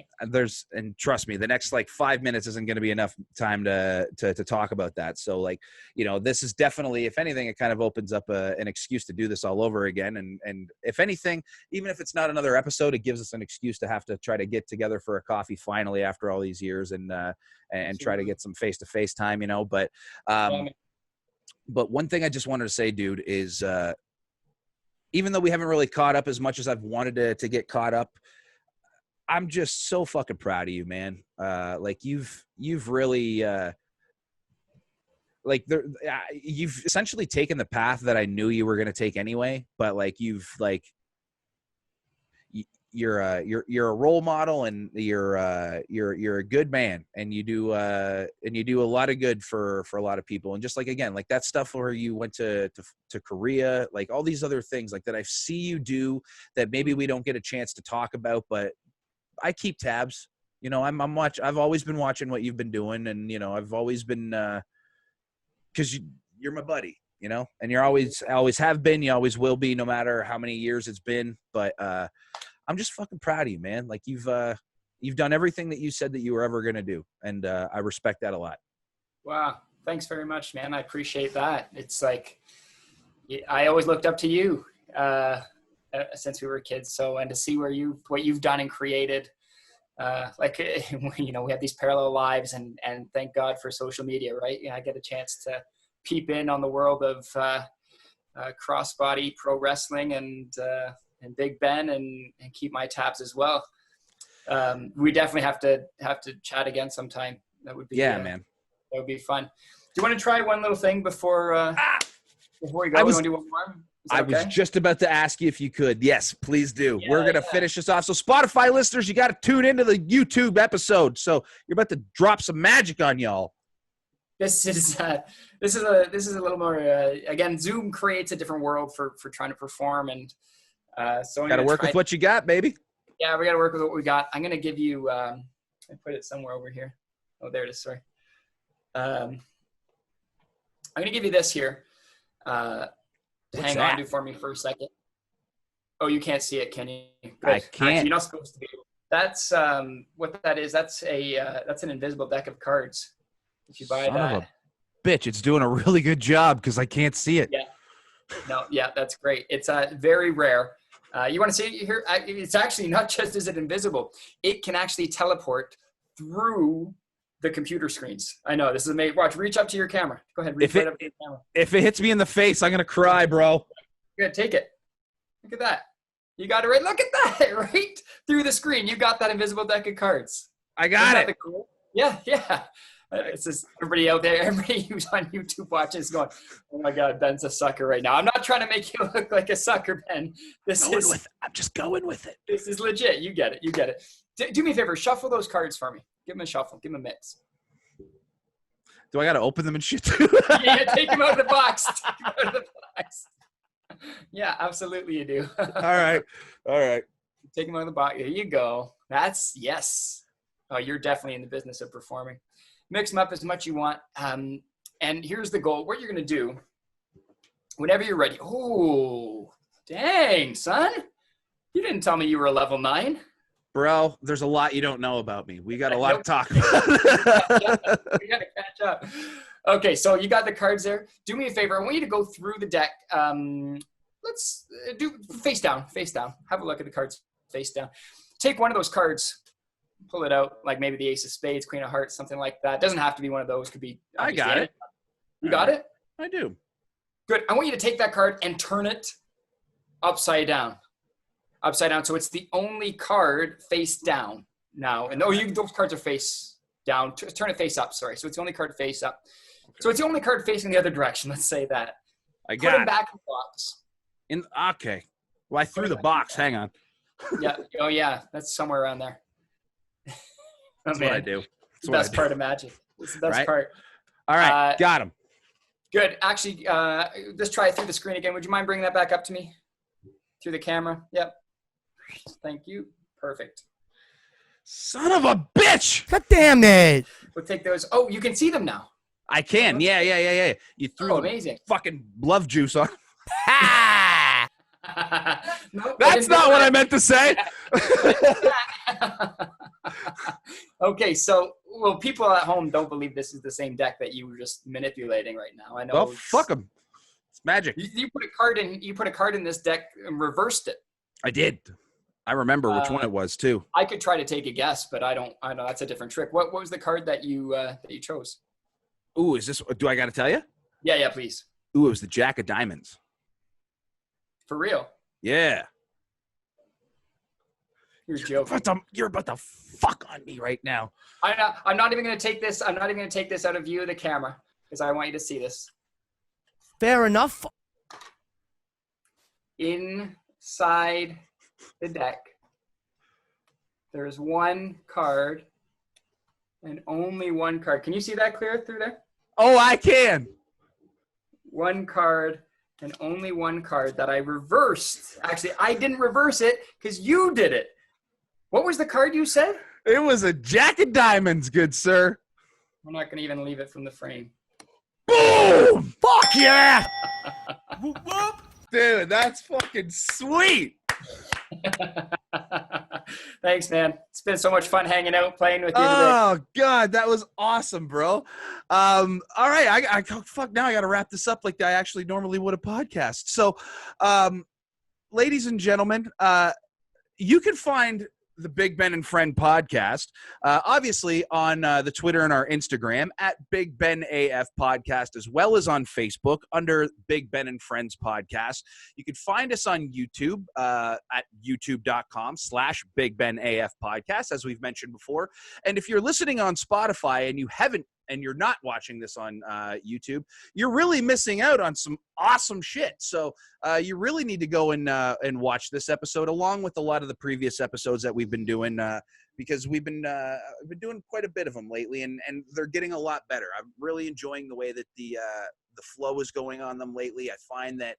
trust me, the next like 5 minutes isn't going to be enough time to talk about that. So like, you know, this is definitely, if anything, it kind of opens up an excuse to do this all over again. And if anything, even if it's not another episode, it gives us an excuse to have to try to get together for a coffee finally after all these years, and try to get some face-to-face time, you know. But one thing I just wanted to say, dude, is even though we haven't really caught up as much as I've wanted to get caught up, I'm just so fucking proud of you, man. Like you've really you've essentially taken the path that I knew you were going to take anyway, but like you're a role model, and you're a good man, and you do a lot of good for a lot of people. And just like, again, like that stuff where you went to Korea, like all these other things like that I see you do that maybe we don't get a chance to talk about, but I keep tabs, you know. I've always been watching what you've been doing, and you know, I've always been because you're my buddy, you know, and you're always have been, you always will be, no matter how many years it's been. But I'm just fucking proud of you, man. Like you've done everything that you said that you were ever going to do. And I respect that a lot.
Wow. Thanks very much, man. I appreciate that. It's like, I always looked up to you since we were kids. So, and to see what you've done and created, like, you know, we have these parallel lives, and thank God for social media, right? You know, I get a chance to peep in on the world of crossbody pro wrestling and Big Ben, and keep my tabs as well. We definitely have to chat again sometime. That would be, man. That would be fun. Do you want to try one little thing before we go? You want to do one more? I was
just about to ask you if you could. Yes, please do. We're going to finish this off. So Spotify listeners, you got to tune into the YouTube episode. So you're about to drop some magic on y'all.
This is a little more, again, Zoom creates a different world for trying to perform. And so
got to work with what you got, baby.
Yeah, we got to work with what we got. I'm going to give you, I put it somewhere over here. Oh, there it is. Sorry. I'm going to give you this here. Hang on to for me for a second. Oh, you can't see it, can you? Good.
I can't.
You're not supposed to be able. That's what that is. That's an invisible deck of cards. If you buy
Son of a bitch, it's doing a really good job because I can't see it.
Yeah. No, yeah, that's great. It's very rare. You want to see it here? It's actually not just is it invisible. It can actually teleport through the computer screens. I know, this is amazing. Watch, reach up to your camera. Go ahead, reach right up to your camera.
If it hits me in the face, I'm going to cry, bro.
Good, take it. Look at that. You got it right. Look at that, right through the screen. You got that invisible deck of cards.
I got it.
Cool? Yeah, yeah. It's just everybody out there, everybody who's on YouTube watching is going, oh my God, Ben's a sucker right now. I'm not trying to make you look like a sucker, Ben.
I'm just going with it.
This is legit. You get it. You get it. Do me a favor. Shuffle those cards for me. Give them a shuffle. Give them a mix.
Do I got to open them and shit too?
Yeah, take them out of the box. Take them out of the box. Yeah, absolutely you do.
All right.
Take them out of the box. There you go. That's yes. Oh, you're definitely in the business of performing. Mix them up as much you want. And here's the goal. What you're going to do, whenever you're ready. Oh, dang, son. You didn't tell me you were a level 9.
Bro, there's a lot you don't know about me. We got a lot to talk about.
We got to catch up. Okay, so you got the cards there. Do me a favor. I want you to go through the deck. Let's do face down, face down. Have a look at the cards face down. Take one of those cards. Pull it out, like maybe the Ace of Spades, Queen of Hearts, something like that. Doesn't have to be one of those. Could be.
I got it.
You got it?
I do.
Good. I want you to take that card and turn it upside down. Upside down. So it's the only card face down now. And those cards are face down. Turn it face up. Sorry. So it's the only card face up. Okay. So it's the only card facing the other direction. Let's say that.
I got
Put it back in the box.
Okay. Well, I threw the box. Hang on.
Yeah. Oh, yeah. That's somewhere around there.
That's what I do.
It's the best part of Magic. It's the best part.
All right. Got him.
Good. Actually, let's try it through the screen again. Would you mind bringing that back up to me? Through the camera. Yep. Thank you. Perfect.
Son of a bitch.
God damn it.
We'll take those. Oh, you can see them now.
I can. Yeah. You threw
amazing.
Fucking love juice on.
No,
that's not what I meant to say.
Okay, so people at home don't believe this is the same deck that you were just manipulating right now. I know.
Well, fuck them. It's magic.
You put a card in. You put a card in this deck and reversed it.
I did. I remember which one it was too.
I could try to take a guess, but I don't. I know that's a different trick. What was the card that you chose?
Ooh, is this? Do I got to tell you?
Yeah, please.
Ooh, it was the Jack of Diamonds.
For real?
Yeah.
You're joking.
You're about to fuck on me right now.
I'm not even going to take this. I'm not even going to take this out of view of the camera because I want you to see this.
Fair enough.
Inside the deck, there's one card and only one card. Can you see that clear through there?
Oh, I can.
One card and only one card that I reversed. Actually, I didn't reverse it because you did it. What was the card you said?
It was a Jack of Diamonds, good sir.
I'm not going to even leave it from the frame.
Boom! Fuck yeah! Dude, that's fucking sweet.
Thanks, man. It's been so much fun hanging out, playing with you today.
Oh, God, that was awesome, bro. All right, fuck, now I got to wrap this up like I actually normally would a podcast. So, ladies and gentlemen, you can find the Big Ben and Friend podcast, obviously on the Twitter and our Instagram at Big Ben AF podcast, as well as on Facebook under Big Ben and Friends podcast. You can find us on YouTube at youtube.com/Big Ben AF podcast, as we've mentioned before. And if you're listening on Spotify and you're not watching this on YouTube, you're really missing out on some awesome shit. So you really need to go and watch this episode along with a lot of the previous episodes that we've been doing because we've been doing quite a bit of them lately, and they're getting a lot better. I'm really enjoying the way that the flow is going on them lately. I find that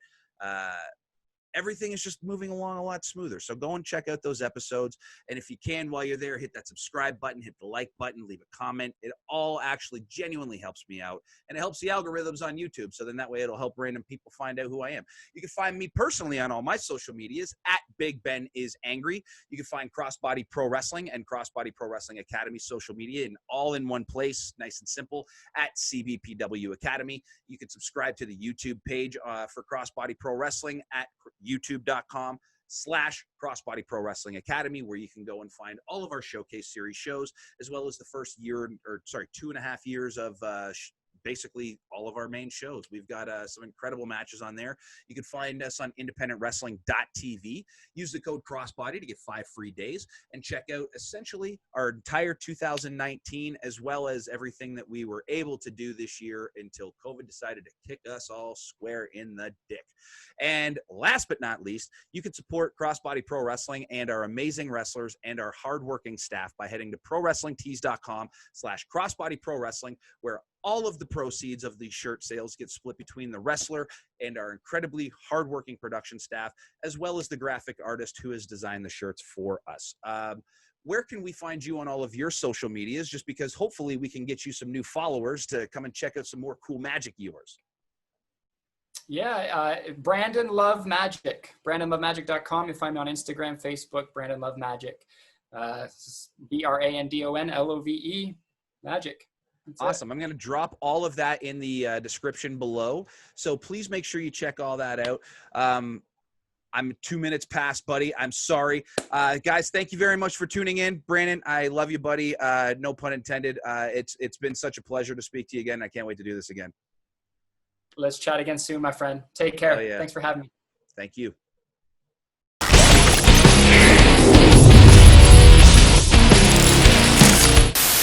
everything is just moving along a lot smoother. So go and check out those episodes. And if you can, while you're there, hit that subscribe button, hit the like button, leave a comment. It all actually genuinely helps me out. And it helps the algorithms on YouTube. So then that way it'll help random people find out who I am. You can find me personally on all my social medias at Big Ben is Angry. You can find Crossbody Pro Wrestling and Crossbody Pro Wrestling Academy social media in all in one place, nice and simple, at CBPW Academy. You can subscribe to the YouTube page for Crossbody Pro Wrestling at youtube.com/Crossbody Pro Wrestling Academy, where you can go and find all of our showcase series shows, as well as the first 2.5 years of basically all of our main shows. We've got some incredible matches on there. You can find us on independentwrestling.tv. Use the code Crossbody to get 5 free days and check out essentially our entire 2019, as well as everything that we were able to do this year until COVID decided to kick us all square in the dick. And last but not least, you can support Crossbody Pro Wrestling and our amazing wrestlers and our hardworking staff by heading to prowrestlingtees.com/crossbodyprowrestling, where all of the proceeds of these shirt sales get split between the wrestler and our incredibly hardworking production staff, as well as the graphic artist who has designed the shirts for us. Where can we find you on all of your social medias? Just because hopefully we can get you some new followers to come and check out some more cool magic of yours.
Yeah, Brandon Love Magic. BrandonLoveMagic.com. You'll find me on Instagram, Facebook, Brandon Love Magic. BrandonLove Magic. That's
awesome. I'm going to drop all of that in the description below. So please make sure you check all that out. I'm 2 minutes past, buddy. I'm sorry. Guys, thank you very much for tuning in. Brandon, I love you, buddy. No pun intended. It's been such a pleasure to speak to you again. I can't wait to do this again.
Let's chat again soon, my friend. Take care.
Oh, yeah.
Thanks for having me.
Thank you.